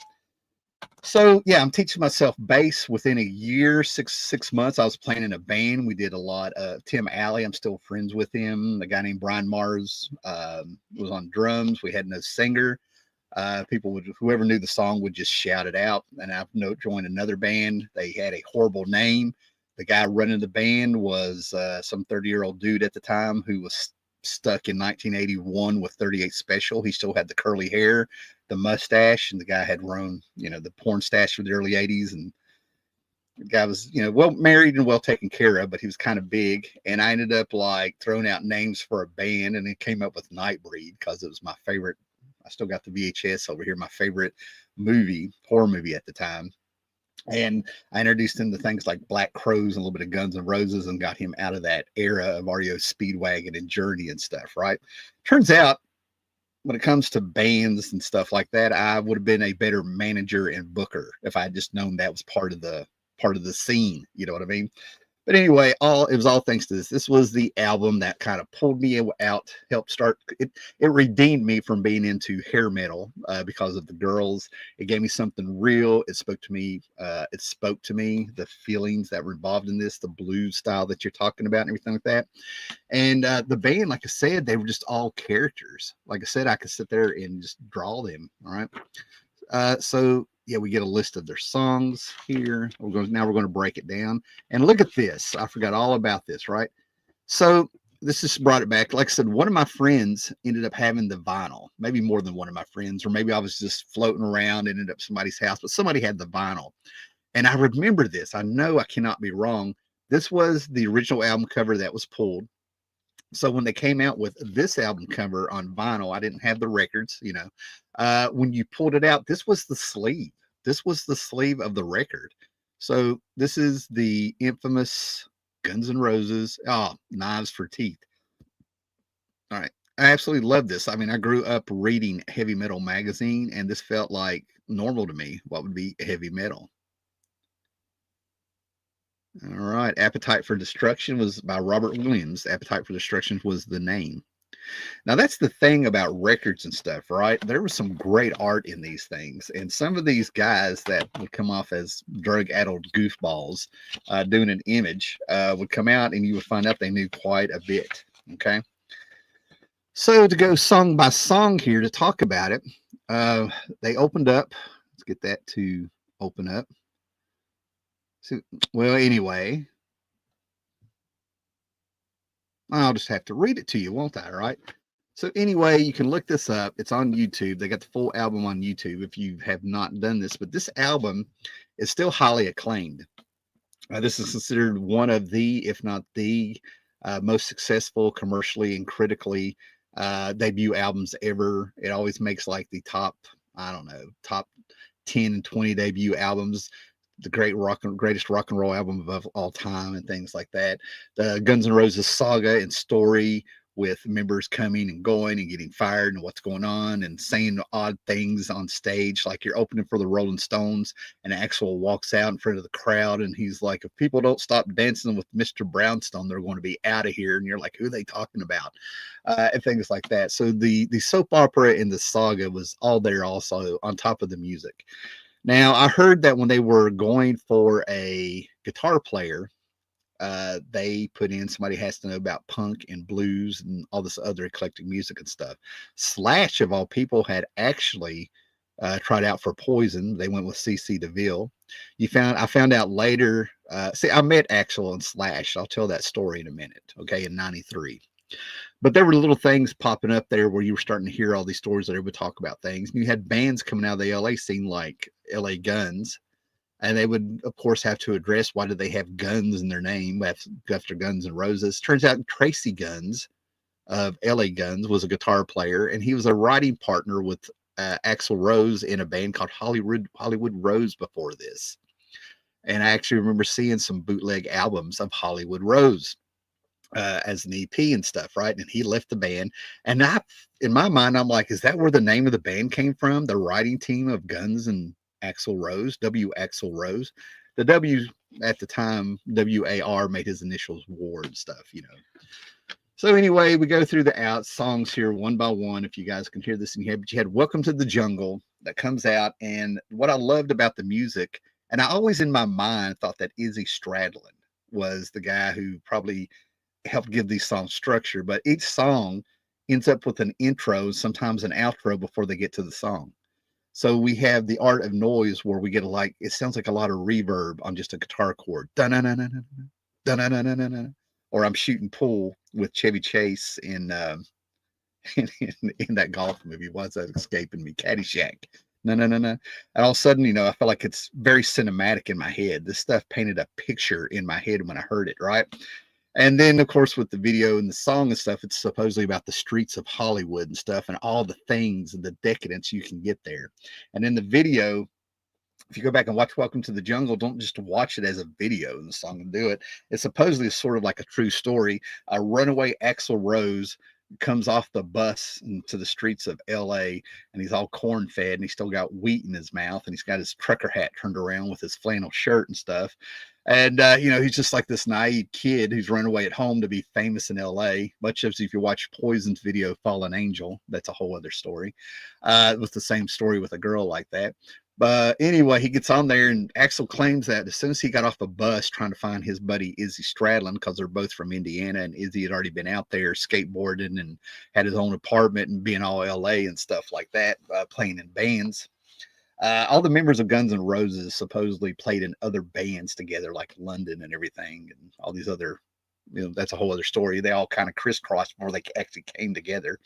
So yeah, I'm teaching myself bass within a year, six months. I was playing in a band. We did a lot. Tim Alley, I'm still friends with him. A guy named Brian Mars was on drums. We had no singer. Whoever knew the song would just shout it out. And I joined another band. They had a horrible name. The guy running the band was some 30-year-old dude at the time who was stuck in 1981 with 38 Special. He still had the curly hair, the mustache, and the guy had grown, the porn stash of the early 80s. And the guy was, well married and well taken care of, but he was kind of big. And I ended up like throwing out names for a band, and it came up with Nightbreed because it was my favorite. I still got the VHS over here, my favorite horror movie at the time. And I introduced him to things like Black Crows and a little bit of Guns N' Roses and got him out of that era of REO Speedwagon and Journey and stuff, right? Turns out when it comes to bands and stuff like that, I would have been a better manager and booker if I had just known that was part of the scene. You know what I mean? But anyway, it was all thanks to this. This was the album that kind of pulled me out, helped start it. It redeemed me from being into hair metal because of the girls. It gave me something real. It spoke to me. The feelings that were involved in this, the blues style that you're talking about, and everything like that. And the band, like I said, they were just all characters. Like I said, I could sit there and just draw them. All right. So yeah, we get a list of their songs here. Now we're going to break it down. And look at this. I forgot all about this, right? So this just brought it back. Like I said, one of my friends ended up having the vinyl, maybe more than one of my friends, or maybe I was just floating around, ended up somebody's house, but somebody had the vinyl. And I remember this. I know I cannot be wrong. This was the original album cover that was pulled. So when they came out with this album cover on vinyl, I didn't have the records, you know. When you pulled it out, this was the sleeve. This was the sleeve of the record. So this is the infamous Guns N' Roses, Knives for Teeth. All right. I absolutely love this. I mean, I grew up reading Heavy Metal magazine, and this felt like normal to me. What would be heavy metal? All right. Appetite for Destruction was by Robert Williams. Appetite for Destruction was the name. Now, that's the thing about records and stuff, right? There was some great art in these things. And some of these guys that would come off as drug addled goofballs doing an image would come out and you would find out they knew quite a bit. Okay. So, to go song by song here to talk about it, uh, they opened up. Let's get that to open up. So, well, anyway, I'll just have to read it to you, won't I? Right. So anyway, you can look this up. It's on YouTube. They got the full album on YouTube if you have not done this. But this album is still highly acclaimed. This is considered one of the, if not the, most successful commercially and critically debut albums ever. It always makes like the top, I don't know, top 10 and 20 debut albums, the greatest rock and roll album of all time, and things like that. The Guns N' Roses saga and story with members coming and going and getting fired and what's going on and saying odd things on stage, like you're opening for the Rolling Stones and Axl walks out in front of the crowd and he's like, if people don't stop dancing with Mr. Brownstone, they're going to be out of here. And you're like, who are they talking about? And things like that. So the soap opera and the saga was all there also on top of the music. Now, I heard that when they were going for a guitar player, they put in somebody has to know about punk and blues and all this other eclectic music and stuff. Slash, of all people, had actually tried out for Poison. They went with CC DeVille. I found out later. See, I met Axl and Slash. I'll tell that story in a minute. Okay, in '93. But there were little things popping up there where you were starting to hear all these stories that everybody talk about things. And you had bands coming out of the LA scene like LA Guns, and they would, of course, have to address why did they have guns in their name after Guns N' Roses. Turns out Tracy Guns of LA Guns was a guitar player, and he was a writing partner with Axl Rose in a band called Hollywood Rose before this. And I actually remember seeing some bootleg albums of Hollywood Rose as an EP and stuff, right? And he left the band. And in my mind, I'm like, is that where the name of the band came from? The writing team of Guns and Axl Rose, W. Axl Rose. The W at the time, WAR made his initials War and stuff, you know. So anyway, we go through the songs here one by one. If you guys can hear this in here, but you had Welcome to the Jungle that comes out. And what I loved about the music, and I always in my mind thought that Izzy Stradlin was the guy who probably help give these songs structure, but each song ends up with an intro, sometimes an outro before they get to the song. So we have the Art of Noise where we get it sounds like a lot of reverb on just a guitar chord. Or I'm Shooting Pool with Chevy Chase in that golf movie. Why is that escaping me? Caddyshack. No. And all of a sudden, I felt like it's very cinematic in my head. This stuff painted a picture in my head when I heard it, right? And then, of course, with the video and the song and stuff, it's supposedly about the streets of Hollywood and stuff and all the things and the decadence you can get there. And in the video, if you go back and watch Welcome to the Jungle, don't just watch it as a video in the song and do it. It's supposedly sort of like a true story. A runaway Axl Rose comes off the bus into the streets of LA and he's all corn fed and he's still got wheat in his mouth and he's got his trucker hat turned around with his flannel shirt and stuff. And, he's just like this naive kid who's run away at home to be famous in LA, much as if you watch Poison's video, Fallen Angel, that's a whole other story. With the same story with a girl like that. But anyway, he gets on there and Axl claims that as soon as he got off the bus trying to find his buddy Izzy Stradlin, because they're both from Indiana and Izzy had already been out there skateboarding and had his own apartment and being all LA and stuff like that, playing in bands. All the members of Guns N' Roses supposedly played in other bands together, like London and everything, and all these other, that's a whole other story. They all kind of crisscrossed before they actually came together.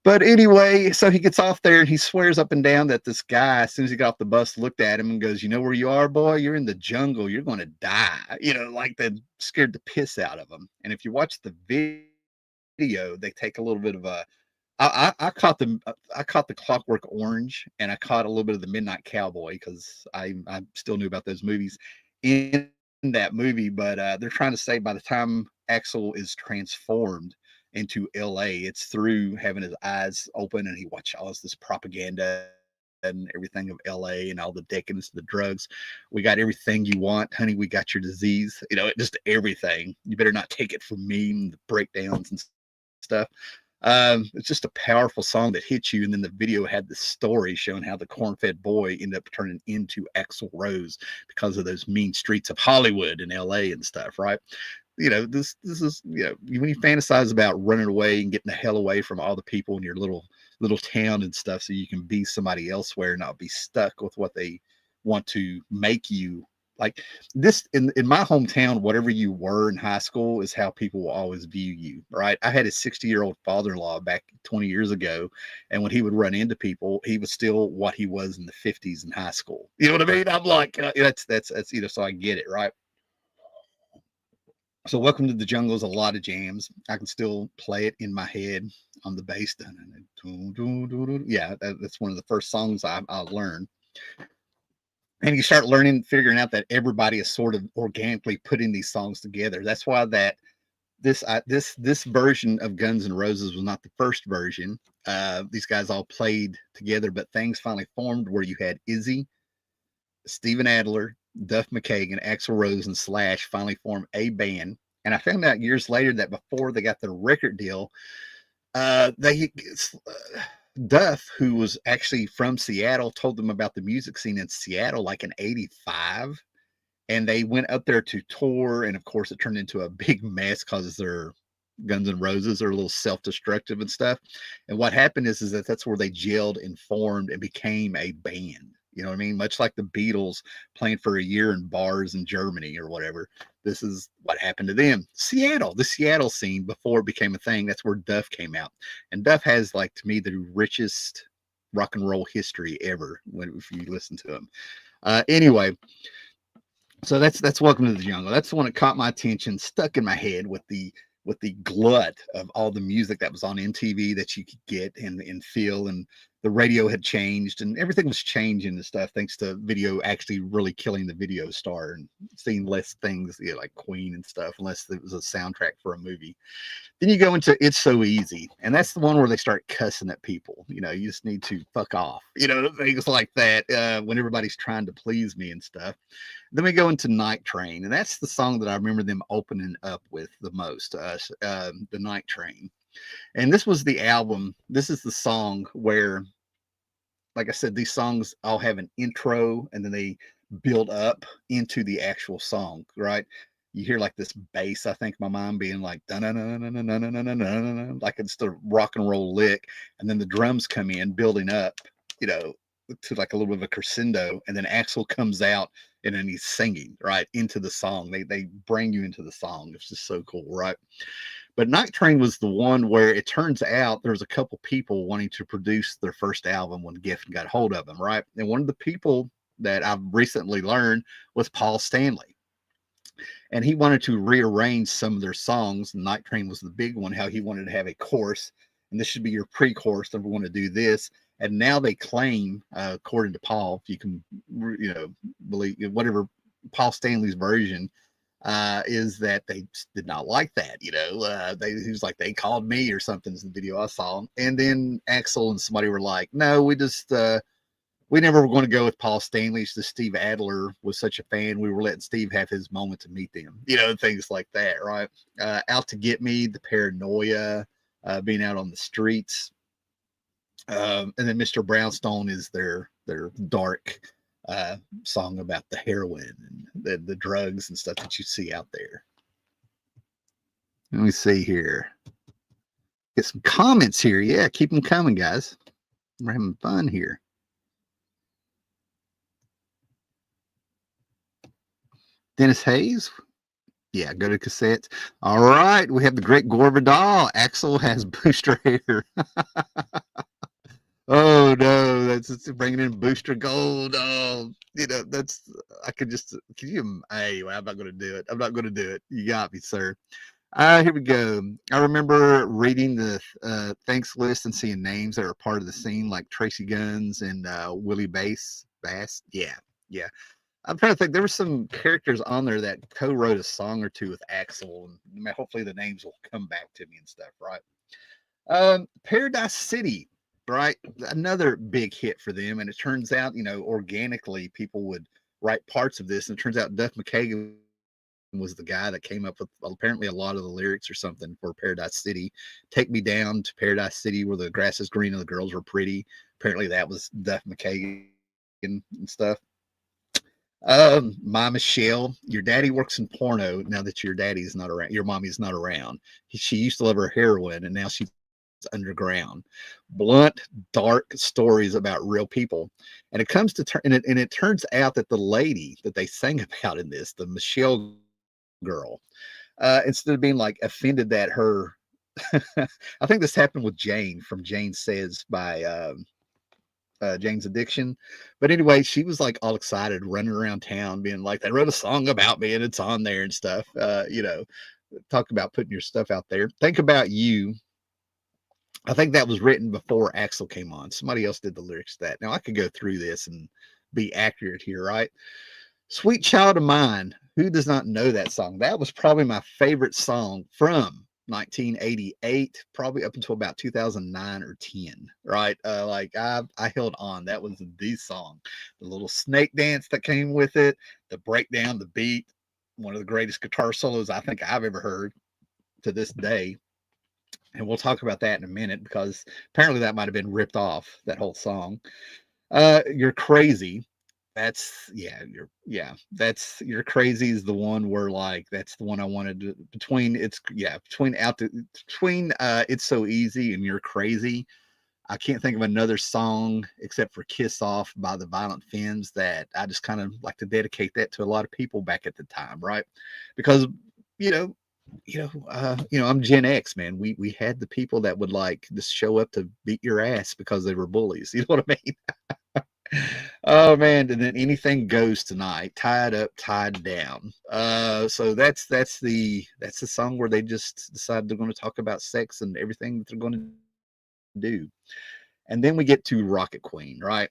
But anyway, so he gets off there and he swears up and down that this guy, as soon as he got off the bus, looked at him and goes, "You know where you are, boy? You're in the jungle. You're going to die." Like that scared the piss out of him. And if you watch the video, video, they take a little bit of a. I caught the Clockwork Orange, and I caught a little bit of the Midnight Cowboy because I still knew about those movies in that movie. But they're trying to say by the time Axel is transformed into L.A., it's through having his eyes open and he watched all this propaganda and everything of LA and all the decadence, the drugs. We got everything you want, honey. We got your disease. Just everything. You better not take it from me. And the breakdowns and stuff. It's just a powerful song that hits you. And then the video had the story showing how the corn-fed boy ended up turning into Axl Rose because of those mean streets of Hollywood and LA and stuff, right? This is, when you fantasize about running away and getting the hell away from all the people in your little town and stuff so you can be somebody elsewhere and not be stuck with what they want to make you like. This in my hometown, whatever you were in high school is how people will always view you, right? I had a 60-year-old father-in-law back 20 years ago, and when he would run into people, he was still what he was in the 50s in high school. You know what I mean? I'm like, that's so I get it, right? So Welcome to the Jungle is a lot of jams. I can still play it in my head on the bass. Yeah, that's one of the first songs I learned. And you start figuring out that everybody is sort of organically putting these songs together. That's why this version of Guns N' Roses was not the first version. These guys all played together, but things finally formed where you had Izzy, Steven Adler, Duff McKagan, Axl Rose, and Slash finally formed a band. And I found out years later that before they got their record deal, Duff, who was actually from Seattle, told them about the music scene in Seattle like in '85. And they went up there to tour. And of course, it turned into a big mess because their Guns N' Roses are a little self-destructive and stuff. And what happened is that's where they gelled and formed and became a band. You know what I mean? Much like the Beatles playing for a year in bars in Germany or whatever. This is what happened to them. The Seattle scene before it became a thing. That's where Duff came out. And Duff has, like, to me, the richest rock and roll history ever if you listen to him. Anyway, so that's Welcome to the Jungle. That's the one that caught my attention, stuck in my head with the glut of all the music that was on MTV that you could get and feel, and the radio had changed and everything was changing and stuff thanks to video actually really killing the video star and seeing less things, like Queen and stuff, unless it was a soundtrack for a movie. Then you go into It's So Easy, and that's the one where they start cussing at people. You just need to fuck off, things like that, when everybody's trying to please me and stuff. Then we go into Night Train, and that's the song that I remember them opening up with the most, the Night Train. And this was the album. This is the song where, like I said, these songs all have an intro and then they build up into the actual song, right? You hear like this bass, I think my mind being like like it's the rock and roll lick, and then the drums come in building up, to like a little bit of a crescendo, and then Axl comes out and then he's singing right into the song. They bring you into the song. It's just so cool, right? But Night Train was the one where it turns out there's a couple people wanting to produce their first album when Geffen got hold of them, right? And one of the people that I've recently learned was Paul Stanley. And he wanted to rearrange some of their songs. Night Train was the big one, how he wanted to have a chorus, and this should be your pre-chorus, and we're going to do this. And now they claim, according to Paul, if you can, believe whatever Paul Stanley's version is, that they did not like that. He was like, they called me or something is the video I saw. And then Axl and somebody were like, no, we never were going to go with Paul Stanley. It's just Steve Adler was such a fan. We were letting Steve have his moment to meet them, things like that, right? Out to Get Me, the Paranoia, being out on the streets. And then Mr. Brownstone is their dark song about the heroin and the drugs and stuff that you see out there. Let me see here. Get some comments here. Yeah, keep them coming, guys. We're having fun here. Dennis Hayes. Yeah, go to cassettes. All right, we have the great Gore Vidal. Axl has booster hair. Oh no, that's bringing in Booster Gold. Oh, that's, I could just, can you, anyway, I'm not going to do it. I'm not going to do it. You got me, sir. Here we go. I remember reading the thanks list and seeing names that are part of the scene, like Tracy Guns and Willie Bass. Yeah, yeah. I'm trying to think. There were some characters on there that co-wrote a song or two with Axel, and hopefully the names will come back to me and stuff, right? Paradise City, right? Another big hit for them, and it turns out, organically people would write parts of this, and it turns out Duff McKagan was the guy that came up with apparently a lot of the lyrics or something for Paradise City. Take me down to Paradise City where the grass is green and the girls were pretty. Apparently that was Duff McKagan and stuff. My Michelle, your daddy works in porno now that your daddy's not around. Your mommy's not around. She used to love her heroin and now she's underground. Blunt, dark stories about real people. And it comes to and it turns out that the lady that they sang about in this, the Michelle girl, instead of being like offended that her I think this happened with Jane from Jane Says by Jane's Addiction. But anyway, she was like all excited, running around town, being like, they wrote a song about me and it's on there and stuff. Talk about putting your stuff out there. Think About You. I think that was written before Axel came on. Somebody else did the lyrics to that. Now I could go through this and be accurate here, right? Sweet Child of Mine. Who does not know that song? That was probably my favorite song from 1988, probably up until about 2009 or 10, right? Like I held on. That was the song. The little snake dance that came with it, the breakdown, the beat, one of the greatest guitar solos I think I've ever heard to this day. And we'll talk about that in a minute because apparently that might have been ripped off, that whole song. You're Crazy. You're Crazy is the one where like that's the one I wanted to between It's So Easy and You're Crazy. I can't think of another song except for Kiss Off by the Violent Femmes that I just kind of like to dedicate that to a lot of people back at the time, right? Because you know, I'm Gen X, man. We had the people that would like just show up to beat your ass because they were bullies. You know what I mean? Oh man, and then Anything Goes Tonight, Tied Up, Tied Down. So that's the song where they just decide they're going to talk about sex and everything that they're going to do. And then we get to Rocket Queen, right?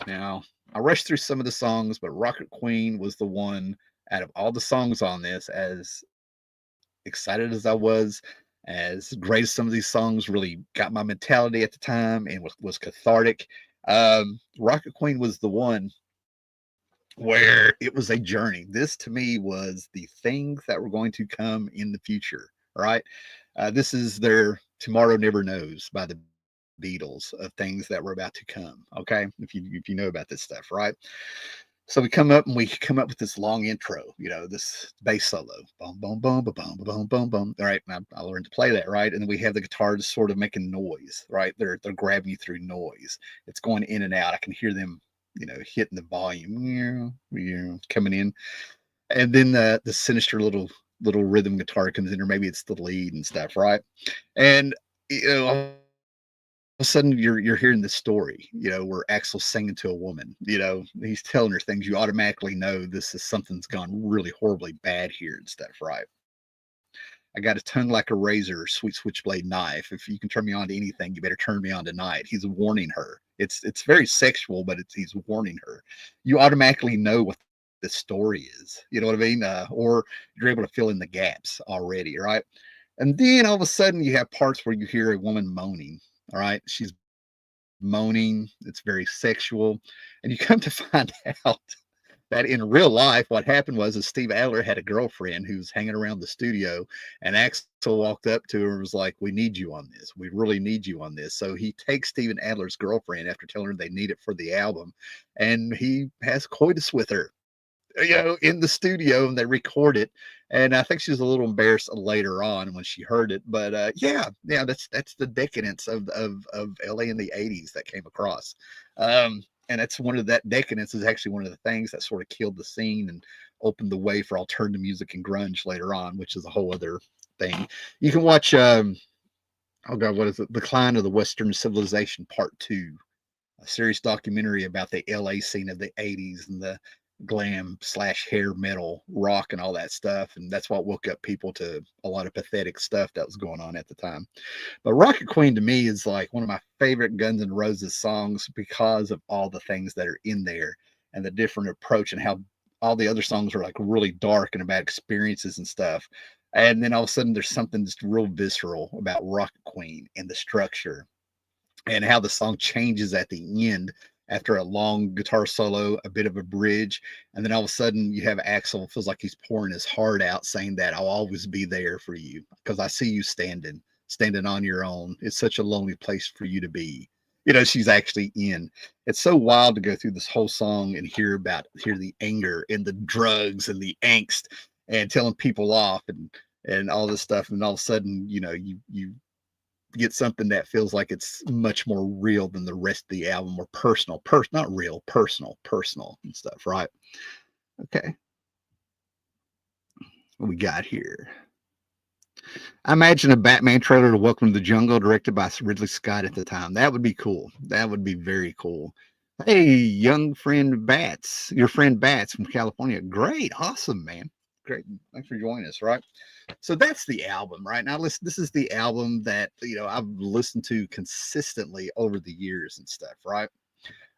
Now, I rushed through some of the songs, but Rocket Queen was the one out of all the songs on this, as excited as I was, as great as some of these songs really got my mentality at the time and was cathartic. Rocket Queen was the one where it was a journey. This to me was the things that were going to come in the future, right? This is their Tomorrow Never Knows by the Beatles of things that were about to come. Okay, if you know about this stuff, right? So we come up with this long intro, this bass solo, boom, boom, boom, boom, boom, boom, boom, boom. All right, and I learned to play that, right? And then we have the guitar just sort of making noise, right? They're grabbing you through noise. It's going in and out. I can hear them, hitting the volume, coming in, and then the sinister little rhythm guitar comes in, or maybe it's the lead and stuff, right? And all of a sudden you're hearing this story, where Axel's singing to a woman, he's telling her things. You automatically know this is something's gone really horribly bad here and stuff, right? I got a tongue like a razor, sweet switchblade knife. If you can turn me on to anything, you better turn me on tonight. He's warning her. It's very sexual, but he's warning her. You automatically know what the story is. You know what I mean? Or you're able to fill in the gaps already, right? And then all of a sudden you have parts where you hear a woman moaning. All right, she's moaning. It's very sexual, and you come to find out that in real life, what happened was is Steve Adler had a girlfriend who was hanging around the studio, and Axel walked up to her and was like, "We need you on this. We really need you on this." So he takes Steven Adler's girlfriend after telling her they need it for the album, and he has coitus with her, in the studio, and they record it. And I think she was a little embarrassed later on when she heard it. But yeah, that's the decadence of LA in the '80s that came across. And that's one of that decadence is actually one of the things that sort of killed the scene and opened the way for alternative music and grunge later on, which is a whole other thing. You can watch oh god, what is it? Decline of the Western Civilization Part 2, a serious documentary about the LA scene of the '80s and glam slash hair metal rock and all that stuff. And that's what woke up people to a lot of pathetic stuff that was going on at the time. But Rocket Queen to me is like one of my favorite Guns N' Roses songs because of all the things that are in there and the different approach and how all the other songs are like really dark and about experiences and stuff. And then all of a sudden there's something just real visceral about Rocket Queen and the structure and how the song changes at the end after a long guitar solo, a bit of a bridge, and then all of a sudden you have Axel feels like he's pouring his heart out, saying that I'll always be there for you because I see you standing on your own. It's such a lonely place for you to be. She's actually in. It's so wild to go through this whole song and hear the anger and the drugs and the angst and telling people off and all this stuff, and all of a sudden, you get something that feels like it's much more real than the rest of the album, or personal, not real, personal and stuff, right? Okay. What we got here? I imagine a Batman trailer to Welcome to the Jungle directed by Ridley Scott at the time. That would be cool. That would be very cool. Hey, young friend Bats, your friend Bats from California. Great. Awesome, man. Great. Thanks for joining us, right? So that's the album, right? Now, listen, this is the album that, I've listened to consistently over the years and stuff, right?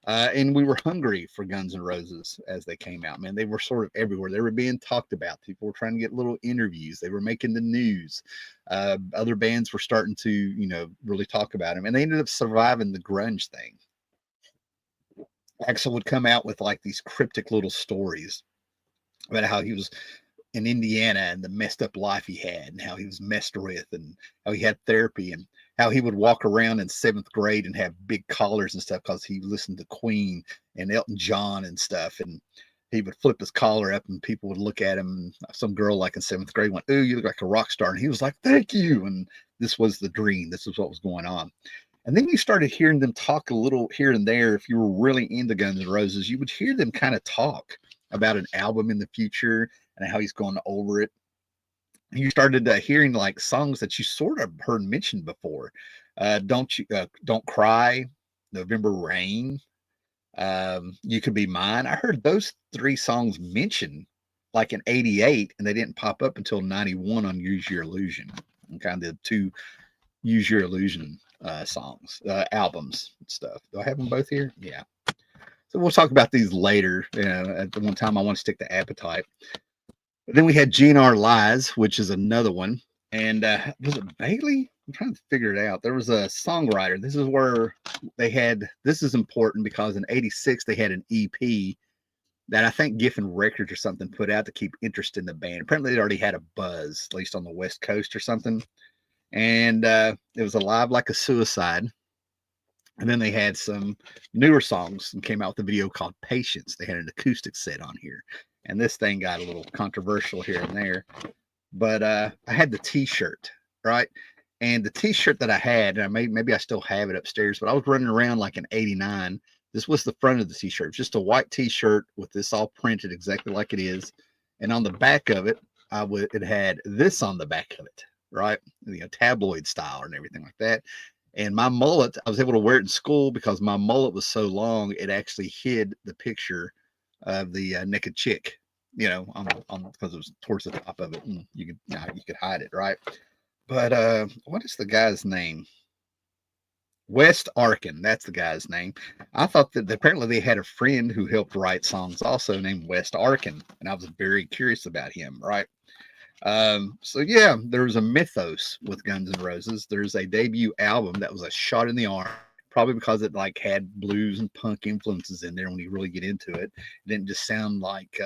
And we were hungry for Guns N' Roses as they came out, man. They were sort of everywhere. They were being talked about. People were trying to get little interviews. They were making the news. Other bands were starting to, really talk about them. And they ended up surviving the grunge thing. Axel would come out with like these cryptic little stories about how he was in Indiana and the messed up life he had and how he was messed with and how he had therapy and how he would walk around in 7th grade and have big collars and stuff because he listened to Queen and Elton John and stuff. And he would flip his collar up and people would look at him. Some girl like in 7th grade went, "Ooh, you look like a rock star." And he was like, "Thank you." And this was the dream. This is what was going on. And then you started hearing them talk a little here and there. If you were really into Guns N' Roses, you would hear them kind of talk about an album in the future and how he's going over it. And you started hearing like songs that you sort of heard mentioned before. Don't Cry, November Rain, You Could Be Mine. I heard those 3 songs mentioned like in '88, and they didn't pop up until '91 on Use Your Illusion. And kind of 2 Use Your Illusion songs, albums and stuff. Do I have them both here? Yeah. So we'll talk about these later. At the one time, I want to stick to Appetite. But then we had GNR Lies, which is another one. And was it Bailey? I'm trying to figure it out. There was a songwriter. This is where this is important because in '86, they had an EP that I think Giffen Records or something put out to keep interest in the band. Apparently, they already had a buzz, at least on the West Coast or something. And it was Alive Like a Suicide. And then they had some newer songs and came out with a video called Patience. They had an acoustic set on here. And this thing got a little controversial here and there. But I had the T-shirt, right? And the T-shirt that I had, and maybe I still have it upstairs, but I was running around like in '89. This was the front of the T-shirt, just a white T-shirt with this all printed exactly like it is. And on the back of it, it had this on the back of it, right? Tabloid style and everything like that. And my mullet, I was able to wear it in school because my mullet was so long, it actually hid the picture of the naked chick, because it was towards the top of it, and you could hide it, right? But what is the guy's name? West Arkin, that's the guy's name. I thought that apparently they had a friend who helped write songs also named West Arkin, and I was very curious about him, right? So yeah, there's a mythos with Guns N' Roses. There's a debut album that was a shot in the arm, probably because it like had blues and punk influences in there when you really get into it. It didn't just sound like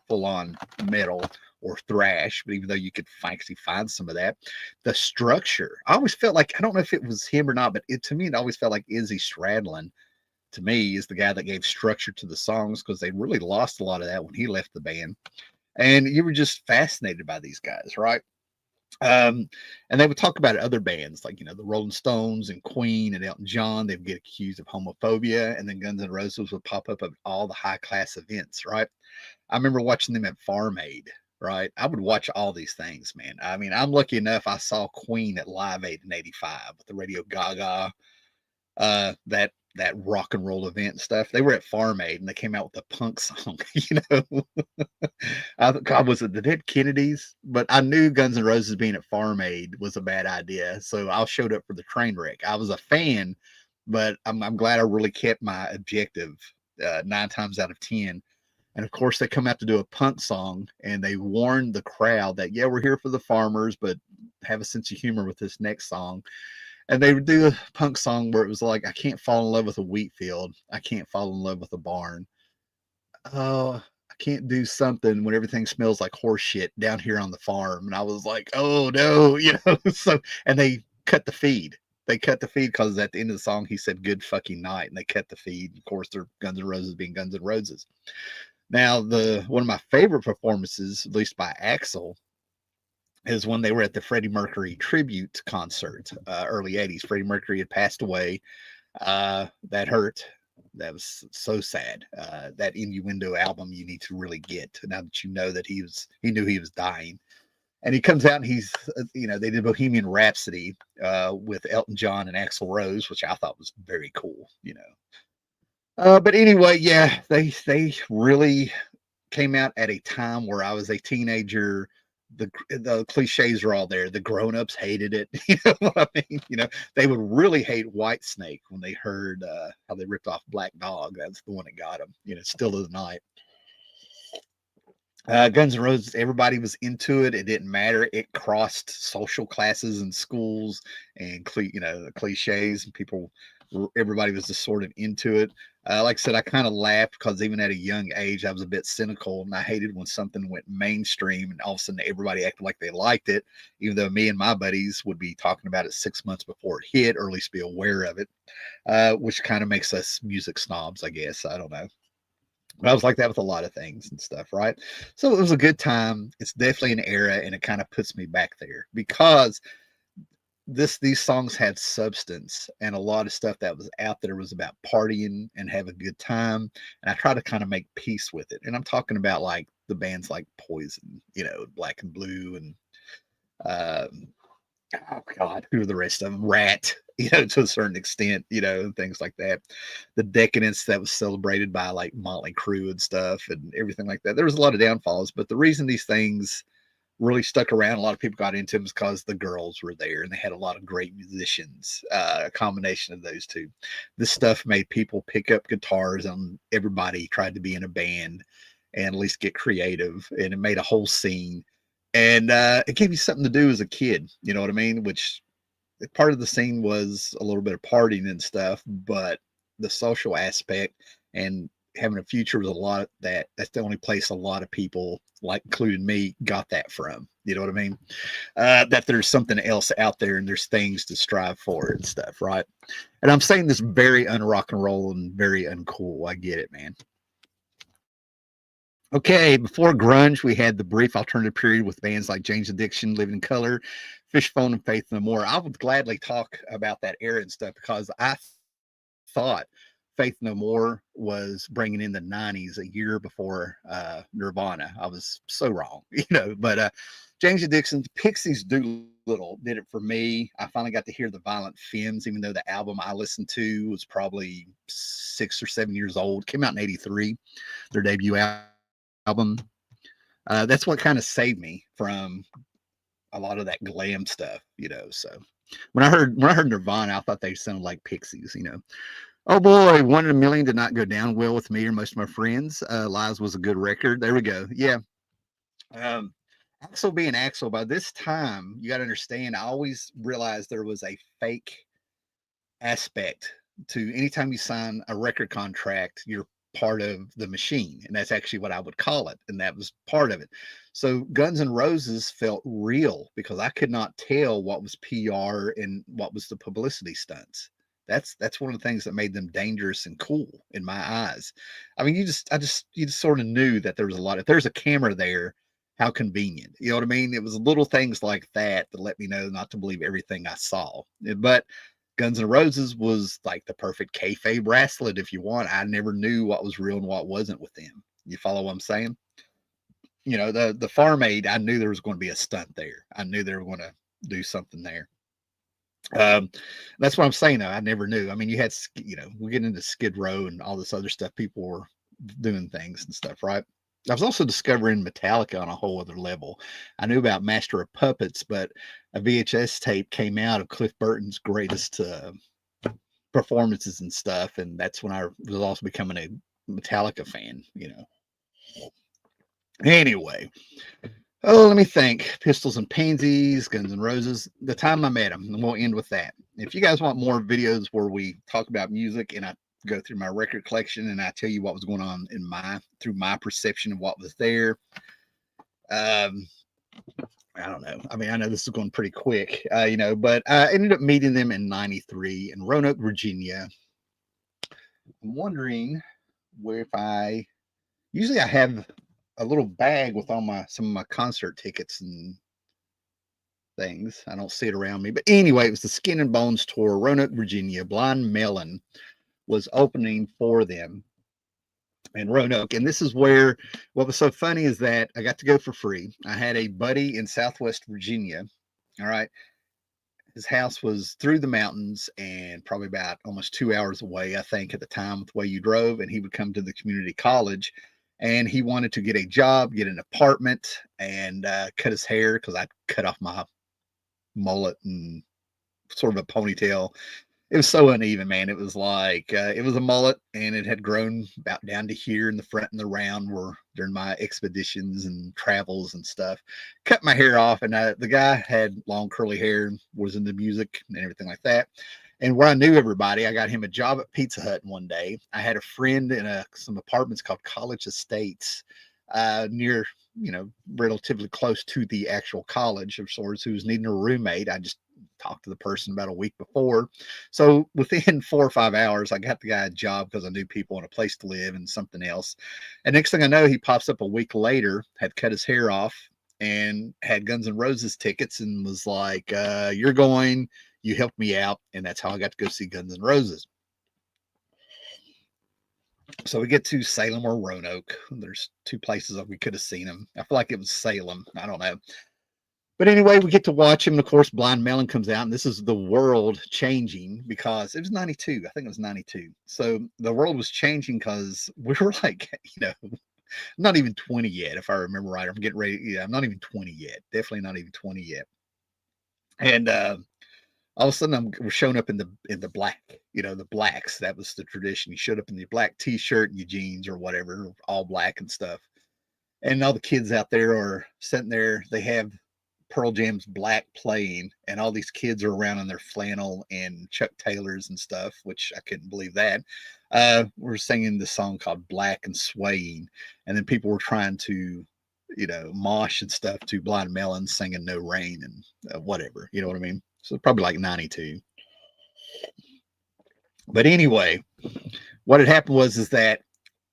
full on metal or thrash, but even though you could actually find some of that, the structure, I always felt like, I don't know if it was him or not, but to me, it always felt like Izzy Stradlin to me is the guy that gave structure to the songs because they really lost a lot of that when he left the band. And you were just fascinated by these guys, right? And they would talk about other bands like, the Rolling Stones and Queen and Elton John. They would get accused of homophobia, and then Guns N' Roses would pop up at all the high class events, right? I remember watching them at Farm Aid, right? I would watch all these things, man. I mean, I'm lucky enough I saw Queen at Live Aid in '85 with the Radio Gaga. That that rock and roll event and stuff. They were at Farm Aid and they came out with a punk song, you know. God, was it the Dead Kennedys? But I knew Guns N' Roses being at Farm Aid was a bad idea. So I showed up for the train wreck. I was a fan, but I'm glad I really kept my objective 9 times out of 10. And of course, they come out to do a punk song and they warn the crowd that, yeah, we're here for the farmers, but have a sense of humor with this next song. And they would do a punk song where it was like, I can't fall in love with a wheat field. I can't fall in love with a barn. Oh, I can't do something when everything smells like horse shit down here on the farm. And I was like, oh no, so, and they cut the feed. They cut the feed because at the end of the song, he said, good fucking night. And they cut the feed. Of course, they're Guns N' Roses being Guns N' Roses. Now, one of my favorite performances, at least by Axl, is when they were at the Freddie Mercury tribute concert, early 80s. Freddie Mercury had passed away. That hurt. That was so sad. That Innuendo album you need to really get now that you know that he knew he was dying. And he comes out and he's, they did Bohemian Rhapsody with Elton John and Axl Rose, which I thought was very cool. But anyway, yeah, they really came out at a time where I was a teenager. The cliches are all there. The grown-ups hated it. You know what I mean? They would really hate Whitesnake when they heard how they ripped off Black Dog. That's the one that got them. Still to the night. Guns N' Roses, everybody was into it. It didn't matter. It crossed social classes and schools and the cliches, and everybody was just sort of into it. Like I said, I kind of laughed because even at a young age, I was a bit cynical, and I hated when something went mainstream and all of a sudden everybody acted like they liked it, even though me and my buddies would be talking about it 6 months before it hit, or at least be aware of it, which kind of makes us music snobs, I guess. I don't know. But I was like that with a lot of things and stuff, right? So it was a good time. It's definitely an era, and it kind of puts me back there because these songs had substance, and a lot of stuff that was out there was about partying and have a good time. And I try to kind of make peace with it. And I'm talking about like the bands like Poison, Black and Blue, and um, oh God, who are the rest of them? Rat, to a certain extent, and things like that. The decadence that was celebrated by like Motley Crue and stuff and everything like that. There was a lot of downfalls, but the reason these things really stuck around, a lot of people got into them, is because the girls were there and they had a lot of great musicians. A combination of those two. This stuff made people pick up guitars, and everybody tried to be in a band and at least get creative, and it made a whole scene. And it gave you something to do as a kid, you know what I mean? Which part of the scene was a little bit of partying and stuff, but the social aspect and having a future was a lot of that's the only place a lot of people, like including me, got that from. You know what I mean? That there's something else out there and there's things to strive for and stuff, right? And I'm saying this very unrock and roll and very uncool. I get it, man. Okay, before grunge, we had the brief alternative period with bands like Jane's Addiction, Living Color, Fishbone, and Faith No More. I would gladly talk about that era and stuff because I thought Faith No More was bringing in the 90s a year before Nirvana. I was so wrong, but Jane's Addiction, Pixies Doolittle did it for me. I finally got to hear the Violent Femmes, even though the album I listened to was probably 6 or 7 years old. Came out in 83, their debut album. That's what kind of saved me from a lot of that glam stuff. So when I heard Nirvana, I thought they sounded like Pixies. Oh boy, 1 in a Million did not go down well with me or most of my friends. Lies was a good record. There we go. Yeah. Axl being Axl, by this time, you got to understand, I always realized there was a fake aspect to anytime you sign a record contract, you're part of the machine. And that's actually what I would call it. And that was part of it. So Guns N' Roses felt real because I could not tell what was PR and what was the publicity stunts. That's one of the things that made them dangerous and cool in my eyes. I mean, you just sort of knew that there was a lot. If there's a camera there, how convenient. You know what I mean? It was little things like that that let me know not to believe everything I saw. But Guns N' Roses was like the perfect kayfabe bracelet, if you want. I never knew what was real and what wasn't with them. You follow what I'm saying? The Farm Aid, I knew there was going to be a stunt there. I knew they were going to do something there. Um, that's what I'm saying. Though I never knew. I mean, you had we get into Skid Row and all this other stuff. People were doing things and stuff, right? I was also discovering Metallica on a whole other level. I knew about Master of Puppets, but a VHS tape came out of Cliff Burton's greatest performances and stuff, and that's when I was also becoming a Metallica fan. Anyway, oh, let me think. Pistols and Pansies, Guns and Roses. The time I met them, and we'll end with that. If you guys want more videos where we talk about music and I go through my record collection and I tell you what was going on through my perception of what was there. Um, I don't know. I mean, I know this is going pretty quick, but I ended up meeting them in '93 in Roanoke, Virginia. I'm wondering where if I usually I have a little bag with all some of my concert tickets and things. I don't see it around me. But anyway, it was the Skin and Bones tour, Roanoke, Virginia. Blind Melon was opening for them in Roanoke. And this is where what was so funny is that I got to go for free. I had a buddy in Southwest Virginia. All right. His house was through the mountains and probably about almost 2 hours away, I think, at the time with the way you drove. And he would come to the community college and he wanted to get a job, get an apartment, and cut his hair because I cut off my mullet and sort of a ponytail. It was so uneven, man. It was like it was a mullet, and it had grown about down to here in the front and the round. Were during my expeditions and travels and stuff. Cut my hair off, and the guy had long curly hair, was into music and everything like that. And where I knew everybody, I got him a job at Pizza Hut one day. I had a friend in some apartments called College Estates near, relatively close to the actual college of sorts, who was needing a roommate. I just talked to the person about a week before. So within 4 or 5 hours, I got the guy a job because I knew people and a place to live and something else. And next thing I know, he pops up a week later, had cut his hair off and had Guns N' Roses tickets and was like, you're going, you helped me out. And that's how I got to go see Guns N' Roses. So we get to Salem or Roanoke. There's two places that we could have seen them. I feel like it was Salem. I don't know. But anyway, we get to watch him. And of course, Blind Melon comes out, and this is the world changing because it was 92. I think it was 92. So the world was changing because we were like, not even 20 yet, if I remember right. I'm getting ready. Yeah, I'm not even 20 yet. Definitely not even 20 yet. And all of a sudden, we're showing up in the black, the blacks. That was the tradition. You showed up in your black T-shirt and your jeans or whatever, all black and stuff. And all the kids out there are sitting there. They have Pearl Jam's Black playing, and all these kids are around in their flannel and Chuck Taylors and stuff, which I couldn't believe that. We're singing this song called Black and Swaying, and then people were trying to, mosh and stuff to Blind Melon singing No Rain and whatever, you know what I mean? So probably like 92. But anyway, what had happened is that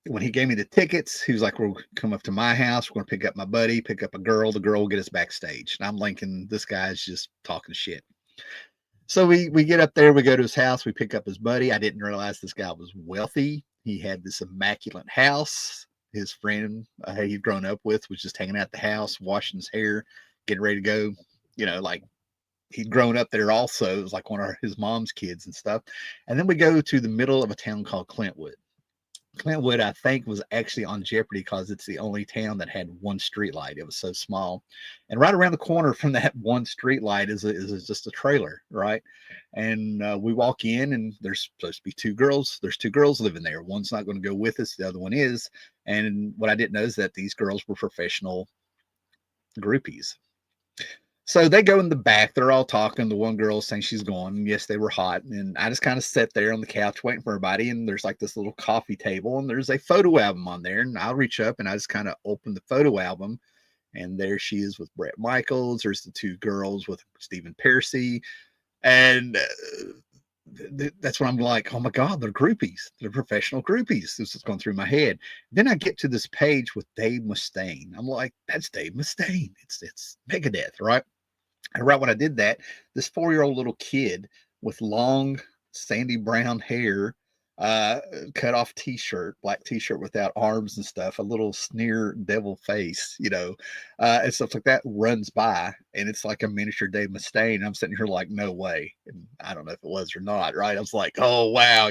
when he gave me the tickets, he was like, we'll come up to my house. We're going to pick up my buddy, pick up a girl. The girl will get us backstage. And I'm thinking, this guy's just talking shit. So we get up there. We go to his house. We pick up his buddy. I didn't realize this guy was wealthy. He had this immaculate house. His friend he'd grown up with was just hanging out at the house, washing his hair, getting ready to go. Like he'd grown up there also. It was like one of his mom's kids and stuff. And then we go to the middle of a town called Clintwood. Clintwood, I think, was actually on Jeopardy because it's the only town that had one street light. It was so small. And right around the corner from that one street light is just a trailer, right? And we walk in, and there's supposed to be two girls. There's two girls living there. One's not going to go with us. The other one is. And what I didn't know is that these girls were professional groupies. So they go in the back. They're all talking. The one girl is saying she's going. And yes, they were hot. And I just kind of sat there on the couch waiting for everybody. And there's like this little coffee table, and there's a photo album on there. And I'll reach up and I just kind of open the photo album. And there she is with Bret Michaels. There's the two girls with Stephen Pearcy. And that's when I'm like, oh my God, they're groupies. They're professional groupies. This is going through my head. Then I get to this page with Dave Mustaine. I'm like, that's Dave Mustaine. It's Megadeth, right? And right when I did that, this 4-year-old little kid with long, sandy brown hair uh, cut off t-shirt, black t-shirt without arms and stuff, a little sneer devil face, and stuff like that runs by, and it's like a miniature Dave Mustaine. I'm sitting here like, no way. And I don't know if it was or not, right? I was like, oh wow.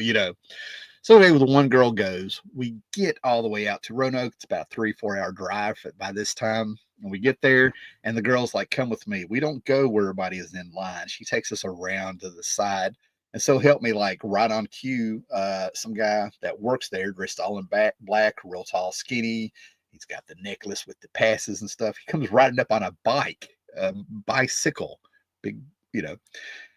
So anyway, the one girl goes. We get all the way out to Roanoke. It's about a 3-4 hour drive by this time. And we get there, and the girl's like, come with me. We don't go where everybody is in line. She takes us around to the side. And so help me, like right on cue, some guy that works there, dressed all in black, real tall, skinny. He's got the necklace with the passes and stuff. He comes riding up on a bicycle, big, you know,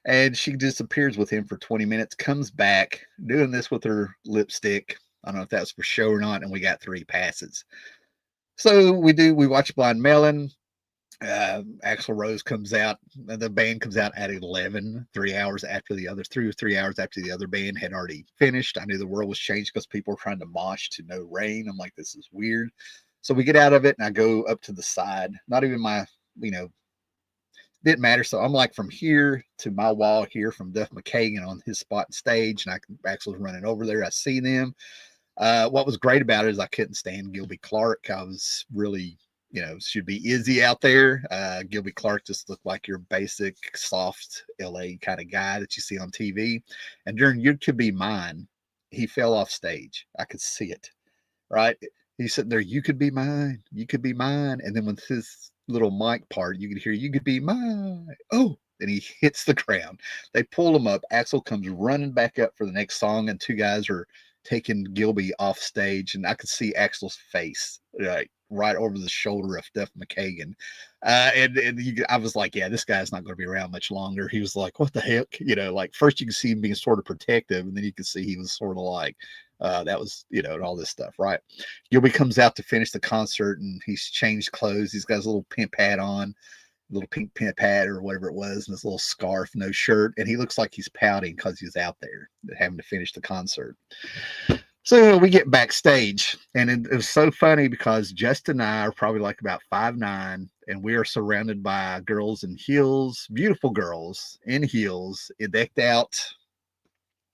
and she disappears with him for 20 minutes, comes back doing this with her lipstick. I don't know if that was for show or not. And we got 3 passes. So we watch Blind Melon. Axl Rose comes out. The band comes out at 11, 3 hours after the other, 3 or 3 hours after the other band had already finished. I knew the world was changed because people were trying to mosh to No Rain. I'm like, this is weird. So we get out of it, and I go up to the side. Not even my, didn't matter. So I'm like from here to my wall here from Duff McKagan on his spot stage, and Axl's running over there. I see them. What was great about it is I couldn't stand Gilby Clark. I was really, should be Izzy out there. Gilby Clark just looked like your basic, soft LA kind of guy that you see on TV. And during You Could Be Mine, he fell off stage. I could see it, right? He's sitting there, you could be mine, you could be mine. And then with his little mic part, you could hear, you could be mine. Oh, and he hits the ground. They pull him up. Axl comes running back up for the next song, and 2 guys are taking Gilby off stage, and I could see Axl's face right over the shoulder of Duff McKagan. I was like, yeah, this guy's not going to be around much longer. He was like, what the heck? Like first you can see him being sort of protective, and then you can see he was sort of like, that was, and all this stuff, right? Gilby comes out to finish the concert, and he's changed clothes. He's got his little pimp hat on, little pink pimp hat or whatever it was, and his little scarf, no shirt, and he looks like he's pouting because he's out there having to finish the concert. So we get backstage, and it was so funny because Justin and I are probably like about 5'9", and we are surrounded by girls in heels, beautiful girls in heels, decked out,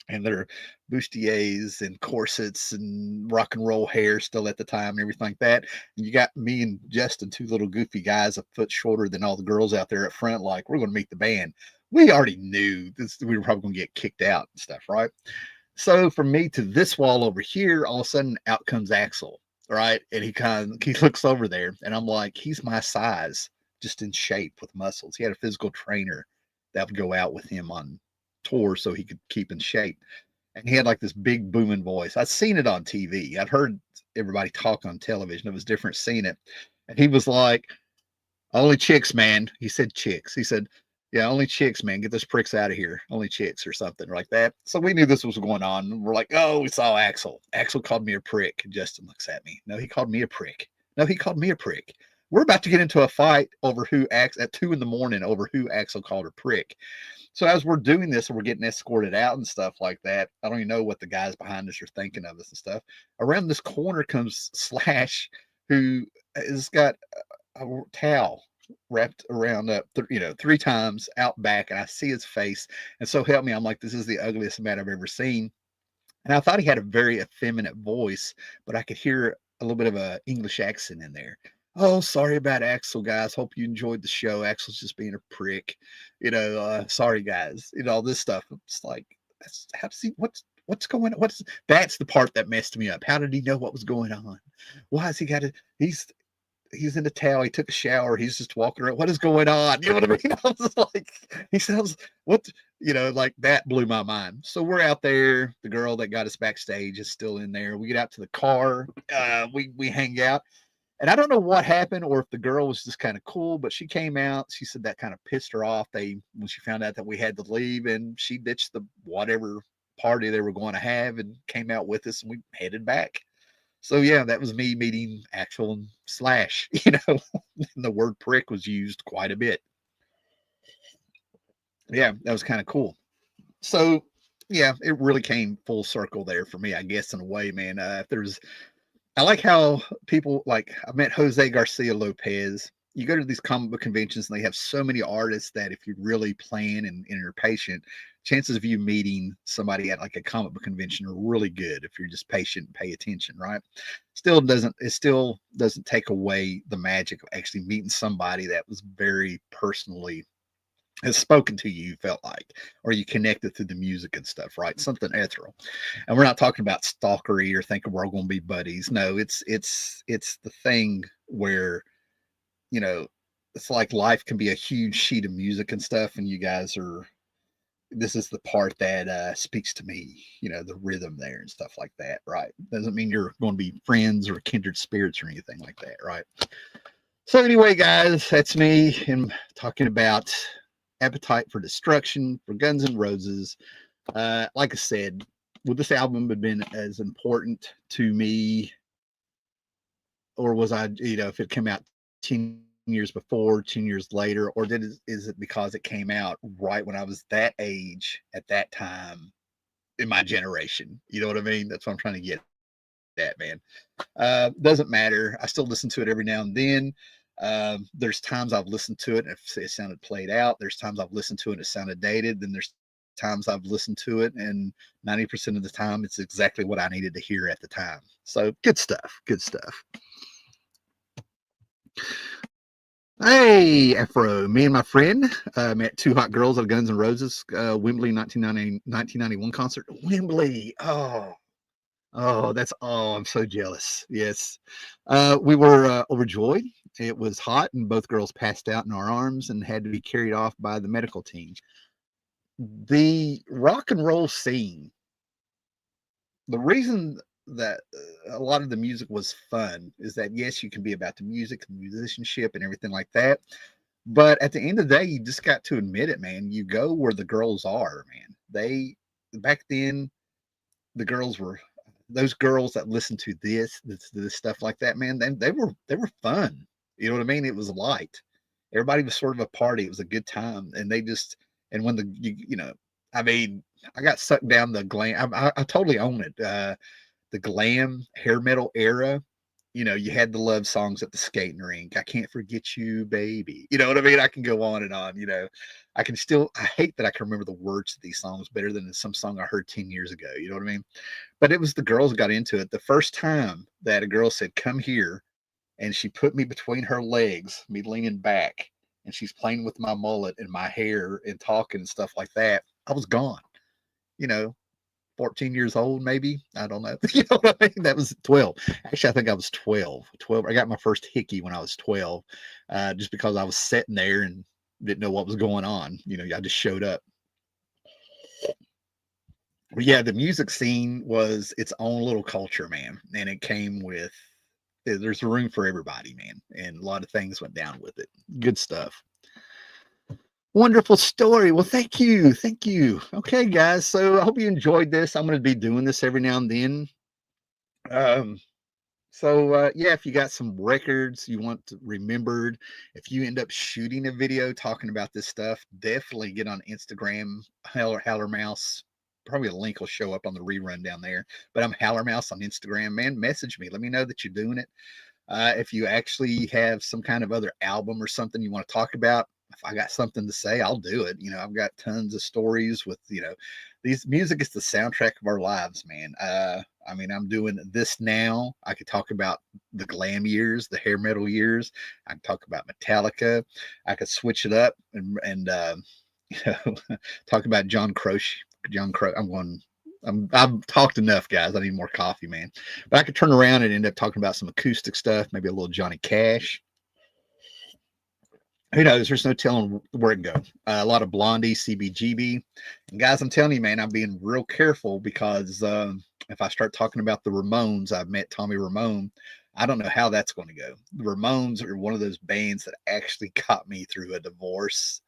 and their bustiers and corsets and rock and roll hair still at the time and everything like that. And you got me and Justin, 2 little goofy guys, a foot shorter than all the girls out there at front, like, we're going to meet the band. We already knew this, we were probably going to get kicked out and stuff, right? So from me to this wall over here, all of a sudden out comes Axl, right? And he looks over there, and I'm like, he's my size, just in shape with muscles. He had a physical trainer that would go out with him on tour so he could keep in shape. And he had like this big booming voice. I'd seen it on TV. I'd heard everybody talk on television. It was different seeing it. And he was like, only chicks, man. He said chicks. He said, yeah, only chicks, man. Get those pricks out of here. Only chicks or something like that. So we knew this was going on. We're like, oh, we saw Axl. Axl called me a prick. And Justin looks at me. No, he called me a prick. No, he called me a prick. We're about to get into a fight over at 2 a.m. over who Axl called a prick. So as we're doing this and we're getting escorted out and stuff like that, I don't even know what the guys behind us are thinking of us and stuff. Around this corner comes Slash, who has got a towel wrapped around 3 times out back, and I see his face, and so help me, I'm like, this is the ugliest man I've ever seen. And I thought he had a very effeminate voice, but I could hear a little bit of a English accent in there. Oh, sorry about Axl, guys. Hope you enjoyed the show. Axl's just being a prick. Sorry, guys. All this stuff. It's like, how does he, what's going on? That's the part that messed me up. How did he know what was going on? Why has he got to, he's in a towel. He took a shower. He's just walking around. What is going on? You know what I mean? I was like, he sounds, like that blew my mind. So we're out there. The girl that got us backstage is still in there. We get out to the car. We hang out. And I don't know what happened or if the girl was just kind of cool, but she came out. She said that kind of pissed her off. When she found out that we had to leave, and she ditched the whatever party they were going to have and came out with us, and we headed back. So yeah, that was me meeting Axl and Slash, and the word prick was used quite a bit. Yeah, that was kind of cool. So yeah, it really came full circle there for me, I guess, in a way, man. I like how people, like, I met Jose Garcia Lopez. you go to these comic book conventions and they have so many artists that if you really plan and are patient, chances of you meeting somebody at like a comic book convention are really good if you're just patient and pay attention, right? Still doesn't take away the magic of actually meeting somebody that was very personally has spoken to you, felt like, or you connected through the music and stuff, right? Something ethereal. And we're not talking about stalkery or thinking we're all going to be buddies. No, it's the thing where, you know, it's like life can be a huge sheet of music and stuff, and you guys are. This is the part that speaks to me, the rhythm there and stuff like that, right? Doesn't mean you're going to be friends or kindred spirits or anything like that, right? So anyway, guys, that's me and talking about Appetite for Destruction for Guns N' Roses. Like I said, would this album have been as important to me, or was I, if it came out 10 years before, 10 years later, or is it because it came out right when I was that age at that time in my generation? You know what I mean? That's what I'm trying to get at, man. Doesn't matter. I still listen to it every now and then. There's times I've listened to it and it sounded played out. There's times I've listened to it and it sounded dated. Then there's times I've listened to it and 90% of the time it's exactly what I needed to hear at the time. So good stuff. Good stuff. Hey, Afro, me and my friend met two hot girls at Guns N' Roses Wembley 1991 concert. Wembley. I'm so jealous. Yes. We were overjoyed. It was hot and both girls passed out in our arms and had to be carried off by the medical team. The rock and roll scene, the reason that a lot of the music was fun is that, yes, you can be about the music, the musicianship, and everything like that. But at the end of the day, you just got to admit it, man. You go where the girls are, man. Back then, the girls were those girls that listened to this stuff like that, man. They were fun. You know what I mean? It was light. Everybody was sort of a party. It was a good time, and and when I mean, I got sucked down the glam. I totally own it. The glam hair metal era. You had the love songs at the skating rink. I can't forget you, baby. You know what I mean? I can go on and on. I hate that I can remember the words to these songs better than some song I heard 10 years ago. You know what I mean? But it was the girls who got into it. The first time that a girl said, "Come here," and she put me between her legs, me leaning back, and she's playing with my mullet and my hair and talking and stuff like that, I was gone. You know, 14 years old, maybe. I don't know. You know what I mean? That was 12. Actually, I think I was 12. 12. I got my first hickey when I was 12, just because I was sitting there and didn't know what was going on. I just showed up. But yeah, the music scene was its own little culture, man. And it came with, there's room for everybody, man. And a lot of things went down with it. Good stuff. Wonderful story. Well, thank you. Thank you. Okay, guys. So I hope you enjoyed this. I'm going to be doing this every now and then. Um, yeah, if you got some records you want remembered, if you end up shooting a video talking about this stuff, definitely get on Instagram, Howler Mouse. Probably a link will show up on the rerun down there. But I'm Howler Mouse on Instagram. Man, message me. Let me know that you're doing it. If you actually have some kind of other album or something you want to talk about, if I got something to say, I'll do it. I've got tons of stories with, these music is the soundtrack of our lives, man. I mean, I'm doing this now. I could talk about the glam years, the hair metal years. I can talk about Metallica. I could switch it up and talk about John Croce. I've talked enough, guys. I need more coffee, man. But I could turn around and end up talking about some acoustic stuff, maybe a little Johnny Cash. Who knows? There's no telling where it can go. A lot of Blondie, CBGB. And guys, I'm telling you, man, I'm being real careful because if I start talking about the Ramones, I've met Tommy Ramone. I don't know how that's going to go. The Ramones are one of those bands that actually got me through a divorce.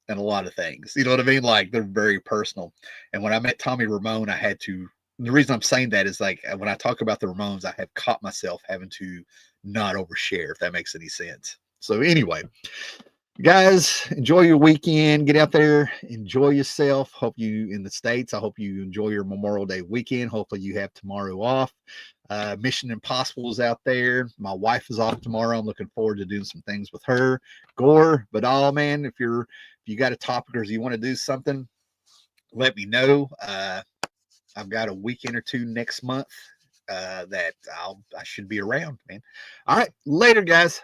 And a lot of things. You know what I mean? Like, they're very personal. And when I met Tommy Ramone, the reason I'm saying that is, like, when I talk about the Ramones, I have caught myself having to not overshare, if that makes any sense. So anyway, Guys, enjoy your weekend. Get out there, enjoy yourself. Hope you in the States. I hope you enjoy your Memorial Day weekend. Hopefully, you have tomorrow off. Mission Impossible is out there. My wife is off tomorrow. I'm looking forward to doing some things with her. Gore, but man, if you got a topic or you want to do something, let me know. I've got a weekend or two next month that I should be around, man. All right, later, guys.